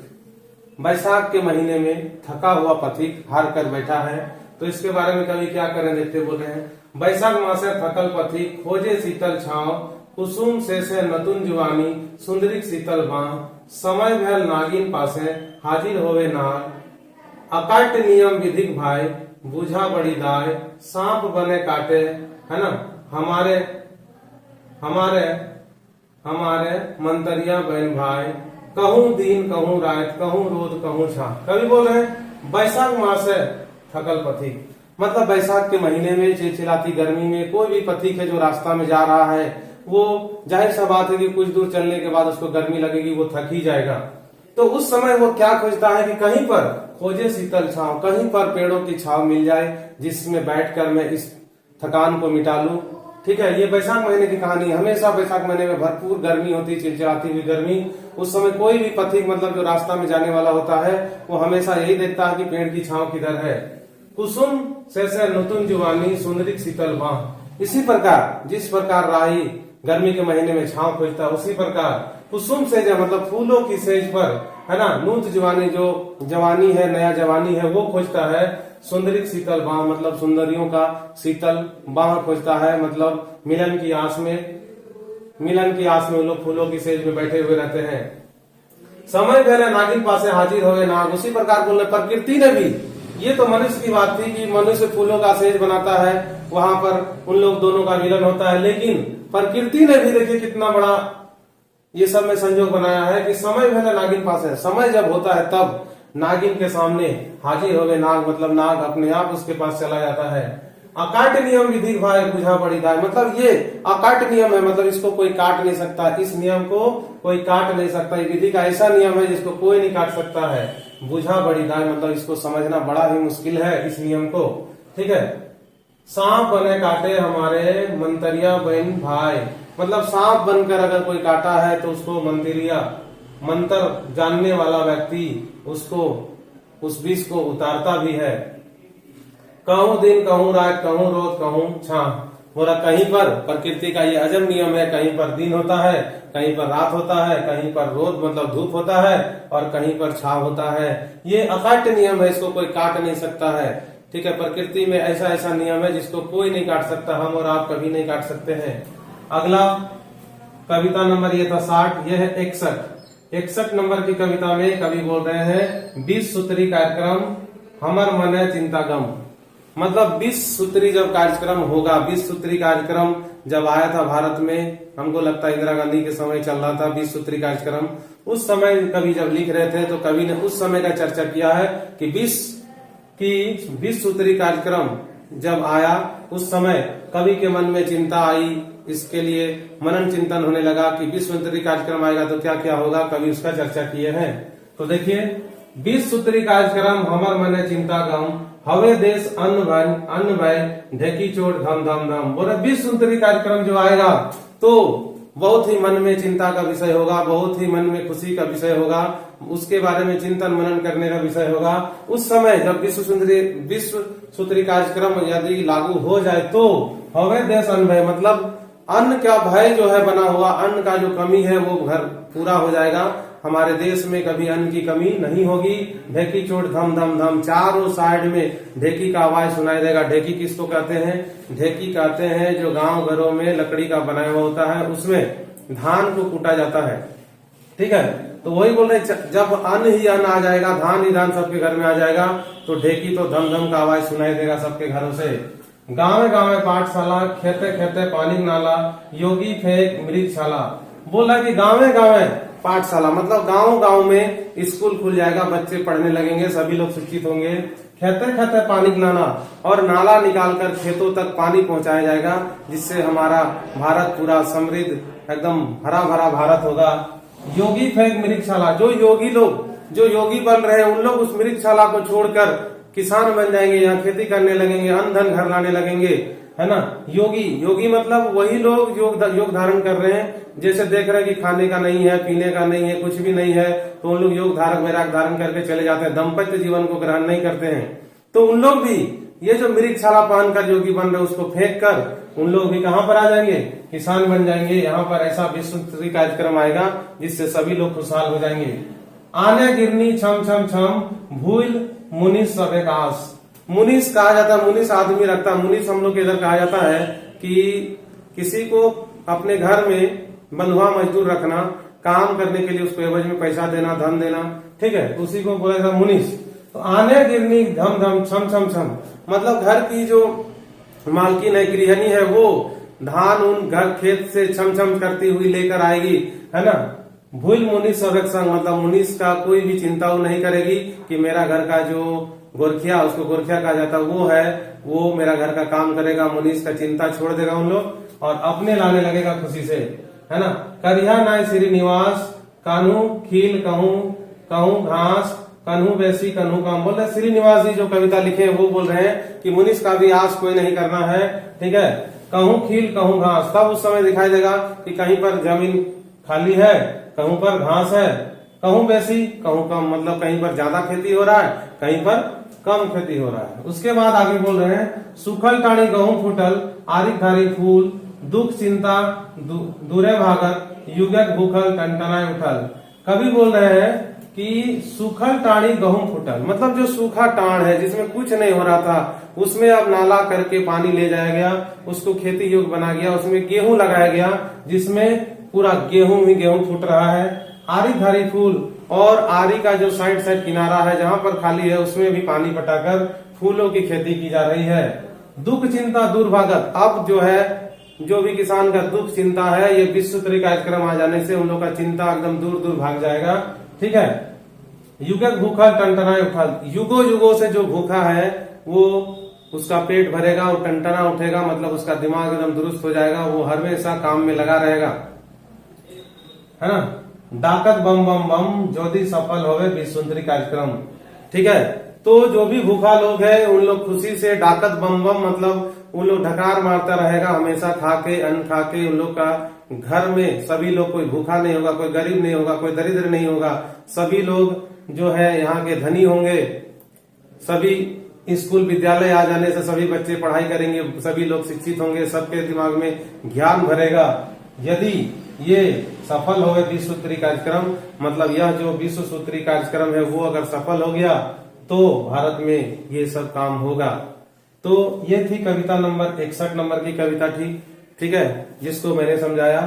बैसाख के महीने में थका हुआ पथिक हार कर बैठा है। तो इसके बारे में कवि क्या करें देखते, बोल रहे हैं, बैसाख मासे थकल पथिक खोजे शीतल छाव, कुसुम से नतुन जुवानी सुंदरिक शीतल बाह, समय भैल नागिन पासे हाजिर होवे नाग, अकाट नियम विधिक भाई बुझा बड़ी दाय, सांप बने काटे, है ना, हमारे मंतरिया बहन भाई, कहूं दिन कहूं रात कहूं रोद कहूं छा। कवि बोल रहे हैं बैसाख मास है थकल पथिक, मतलब बैसाख के महीने में चिलचिलाती गर्मी में कोई भी पथिक है जो रास्ता में जा रहा है, वो जाहिर सा बात है कि कुछ दूर चलने के बाद उसको गर्मी लगेगी, वो थक ही जाएगा। तो उस समय वो क्या खोजता है कि कहीं पर खोजे शीतल छांव, कहीं पर पेड़ों की छांव मिल जाए जिसमें बैठकर मैं इस थकान को मिटा लूं। ठीक है, ये बैसाख महीने की कहानी है। हमेशा बैसाख महीने में भरपूर गर्मी होती है, चिलचिलाती हुई गर्मी। उस समय कोई भी पथिक मतलब जो रास्ता में जाने वाला होता है वो हमेशा यही देखता है कि पेड़ की छांव किधर है। कुसुम से नतुन जुवानी सुंदरिक शीतल बाह। इसी प्रकार जिस प्रकार राही गर्मी के महीने में छांव खोजता है, उसी प्रकार कुसुम सेज मतलब फूलों की सेज पर, है ना, नूत जवानी जो जवानी है, नया जवानी है, वो खोजता है। सुंदरिक शीतल बाह मतलब सुंदरियों का शीतल बाह खोजता है, मतलब मिलन की आस में वो लोग फूलों की सेज में बैठे हुए रहते हैं। समय पहले नागिन पासे हाजिर हो गए नाग। उसी प्रकार बोलने प्रकृति ने भी, ये तो मनुष्य की बात थी कि मनुष्य फूलों का सेज बनाता है, वहां पर उन लोग दोनों का मिलन होता है, लेकिन प्रकृति ने भी देखिए कितना बड़ा ये सब में संयोग बनाया है कि समय पहले नागिन पास है। समय जब होता है तब नागिन के सामने हाजिर हो गए नाग, मतलब नाग अपने आप उसके पास चला जाता है। अकाट नियम विधि भाई बुझा बड़ी दाय, मतलब ये अकाट नियम है, मतलब इसको कोई काट नहीं सकता, इस नियम को कोई काट नहीं सकता। ये विधि का ऐसा नियम है जिसको कोई नहीं काट सकता है। बुझा बड़ी दाय मतलब इसको समझना बड़ा ही मुश्किल है, इस नियम को। ठीक है, सांप बने काटे हमारे मंतरिया बहन भाई, मतलब सांप बनकर अगर कोई काटा है तो उसको मंतरिया, मंत्र जानने वाला व्यक्ति उसको उस विष को उतारता भी है। कहूं दिन कहूं रात कहूं रोज कहूं छां, बोला कहीं पर प्रकृति का ये अजब नियम है, कहीं पर दिन होता है, कहीं पर रात होता है, कहीं पर रोज मतलब धूप होता है और कहीं पर छाव होता है। ये अकाट्य नियम है, इसको कोई काट नहीं सकता है। ठीक है, प्रकृति में ऐसा ऐसा नियम है जिसको कोई नहीं काट सकता, हम और आप कभी नहीं काट सकते हैं। अगला कविता नंबर ये था 60, यह है 61 नंबर की कविता में कवि बोल रहे हैं 20 सूत्री कार्यक्रम हमर मन चिंता गम, मतलब 20 सूत्री जब कार्यक्रम होगा, 20 सूत्री कार्यक्रम जब आया था भारत में, हमको लगता है इंदिरा गांधी के समय चल रहा था 20 सूत्री कार्यक्रम। उस समय कवि जब लिख रहे थे तो कवि ने उस समय का चर्चा किया है कि 20 सूत्री कार्यक्रम जब आया उस समय कवि के मन में चिंता आई, इसके लिए मनन चिंतन होने लगा कि 20 सूत्री कार्यक्रम आएगा तो क्या क्या होगा, कवि उसका चर्चा किए हैं। तो देखिए 20 सूत्री कार्यक्रम हमर मन चिंता गम, हवे देश अन्न भय ढेकी चोट धम धम धम। बोले 20 सूत्री कार्यक्रम जो आएगा तो बहुत ही मन में चिंता का विषय होगा, बहुत ही मन में खुशी का विषय होगा, उसके बारे में चिंतन मनन करने का विषय होगा। उस समय जब 20 सूत्री कार्यक्रम यदि लागू हो जाए तो हवे देश अन्न भय मतलब अन्न का भय जो है बना हुआ, अन्न का जो कमी है वो घर पूरा हो जाएगा। हमारे देश में कभी अन्न की कमी नहीं होगी। ढेकी चोट धम धम धम, चारों साइड में ढेकी का आवाज सुनाई देगा। ढेकी किसको कहते हैं? ढेकी कहते हैं जो गांव घरों में लकड़ी का बनाया हुआ होता है, उसमें धान को कूटा जाता है। ठीक है, तो वही बोल रहे जब अन्न ही अन्न आ जाएगा, धान ही धान सबके घर में आ जाएगा तो ढेकी तो धम धम का आवाज सुनाई देगा सबके घरों से। गाँव गाँव पाठशाला, खेते खेते पानी नाला, योगी फेंक मृगशाला। बोला कि गाँव पाठशाला मतलब गांव गांव में स्कूल खुल जाएगा, बच्चे पढ़ने लगेंगे, सभी लोग शिक्षित होंगे। खेते खेते पानी नाला, और नाला निकालकर खेतों तक पानी पहुंचाया जाएगा, जिससे हमारा भारत पूरा समृद्ध एकदम हरा भरा भारत होगा। योगी फेंक मृगशाला, जो योगी लोग जो योगी बन रहे हैं उन लोग उस मृगशाला को छोड़कर किसान बन जाएंगे, यहाँ खेती करने लगेंगे, अन्न धन घर लाने लगेंगे, है ना। योगी मतलब वही लोग योग धारण कर रहे हैं। जैसे देख रहे हैं कि खाने का नहीं है, पीने का नहीं है, कुछ भी नहीं है, तो उन लोग योग वैराग धारण करके चले जाते हैं, दाम्पत्य जीवन को ग्रहण नहीं करते हैं। तो उन लोग भी ये जो मृगशाला पहनकर योगी बन रहे उसको फेंक कर उन लोग भी कहाँ पर आ जाएंगे? किसान बन जाएंगे। यहाँ पर ऐसा विश्व कार्यक्रम आएगा जिससे सभी लोग खुशहाल हो जाएंगे। आने गिरनी छम छम छम, भूल मुनिस सबे कास। मुनिस कहा जाता है, मुनिस आदमी रखता है। मुनिस हम लोग के इधर कहा जाता है कि किसी को अपने घर में बंधुआ मजदूर रखना, काम करने के लिए उसको एवज में पैसा देना, धन देना, ठीक है, उसी को बोला जाता मुनिस। तो आने गिरनी धम धम छम छम छम मतलब घर की जो मालकिन है, गृहिणी है, वो धान उन घर खेत से छम छम करती हुई लेकर आएगी, है ना। भूल मुनिस सबक संग मतलब मुनिस का कोई भी चिंता वो नहीं करेगी कि मेरा घर का जो गोरखिया, उसको गोरखिया कहा जाता है, वो है, वो मेरा घर का काम करेगा। मुनिस का चिंता छोड़ देगा उन लोग और अपने लाने लगेगा खुशी से, है ना। करिया नाय श्री निवास, कानू खील कहूं घास, कन्हू बेसी कन्हू काम बोल रहे हैं। श्रीनिवास जी जो कविता लिखे हैं वो बोल रहे हैं कि मुनिस का भी आस कोई नहीं करना है, ठीक है। कहूं खील कहूं घास, तब उस समय दिखाई देगा कि कहीं पर जमीन खाली है, कहीं पर घास है। कहूं बेसी कहूं कम, मतलब कहीं पर ज्यादा खेती हो रहा है, कहीं पर कम खेती हो रहा है। उसके बाद आगे बोल रहे हैं सुखल टाणी गहूं फूटल, आरिक धारी फूल, दुख चिंता दूरे भागत, युगक भूखल टनटनाए उठल। कवि बोल रहे हैं कि सूखल टाणी गेहूं फूटल, मतलब जो सूखा टाण है जिसमें कुछ नहीं हो रहा था, उसमें अब नाला करके पानी ले जाया गया, उसको खेती योग्य बना गया, उसमें गेहूं लगाया गया जिसमें पूरा गेहूं ही गेहूं फूट रहा है। आरी धारी फूल, और आरी का जो साइड किनारा है जहां पर खाली है उसमें भी पानी पटाकर फूलों की खेती की जा रही है। दुख चिंता दूर भागत, अब जो है जो भी किसान का दुख चिंता है, ये विश्व स्तरीय कार्यक्रम आ जाने से उन लोग का चिंता एकदम दूर दूर भाग जाएगा, ठीक है। युगक भूखा टनटनाए उठल, युगो युगो से जो भूखा है वो उसका पेट भरेगा और टनटना उठेगा, मतलब उसका दिमाग एकदम दुरुस्त हो जाएगा, वो हमेशा काम में लगा रहेगा, है ना। डाकत बम बम बम, ज्योति सफल होवे विश्व सुंदरी कार्यक्रम, ठीक है। तो जो भी भूखा लोग है उन लोग खुशी से डाकत बम बम, मतलब उन लोग ढकार मारता रहेगा हमेशा, खा के अन्न खा के। उन लोग का घर में सभी लोग, कोई भूखा नहीं होगा, कोई गरीब नहीं होगा, कोई दरिद्र नहीं होगा, सभी लोग जो है यहाँ के धनी होंगे। सभी स्कूल विद्यालय आ जाने से सभी बच्चे पढ़ाई करेंगे, सभी लोग शिक्षित होंगे, सबके दिमाग में ज्ञान भरेगा। यदि ये सफल हो गए विश्व सूत्री कार्यक्रम, मतलब यह जो विश्व सूत्री कार्यक्रम है वो अगर सफल हो गया तो भारत में ये सब काम होगा। तो ये थी कविता नंबर 61 नंबर की कविता थी, ठीक है, जिसको मैंने समझाया,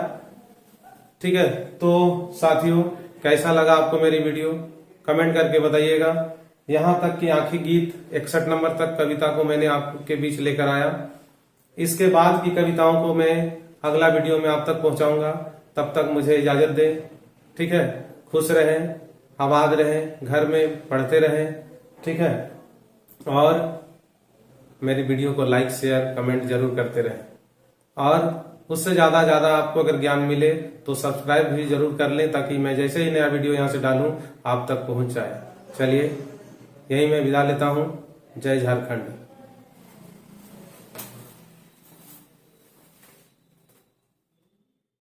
ठीक है। तो साथियों कैसा लगा आपको मेरी वीडियो, कमेंट करके बताइएगा। यहाँ तक कि आखिरी गीत 61 नंबर तक कविता को मैंने आपके बीच लेकर आया। इसके बाद की कविताओं को मैं अगला वीडियो में आप तक पहुंचाऊंगा। तब तक मुझे इजाजत दें, ठीक है। खुश रहें, आबाद रहें, घर में पढ़ते रहें, ठीक है। और मेरी वीडियो को लाइक शेयर कमेंट जरूर करते रहें, और उससे ज्यादा आपको अगर ज्ञान मिले तो सब्सक्राइब भी जरूर कर लें, ताकि मैं जैसे ही नया वीडियो यहाँ से डालूं आप तक पहुंच जाए। चलिए यही मैं विदा लेता हूँ। जय झारखंड।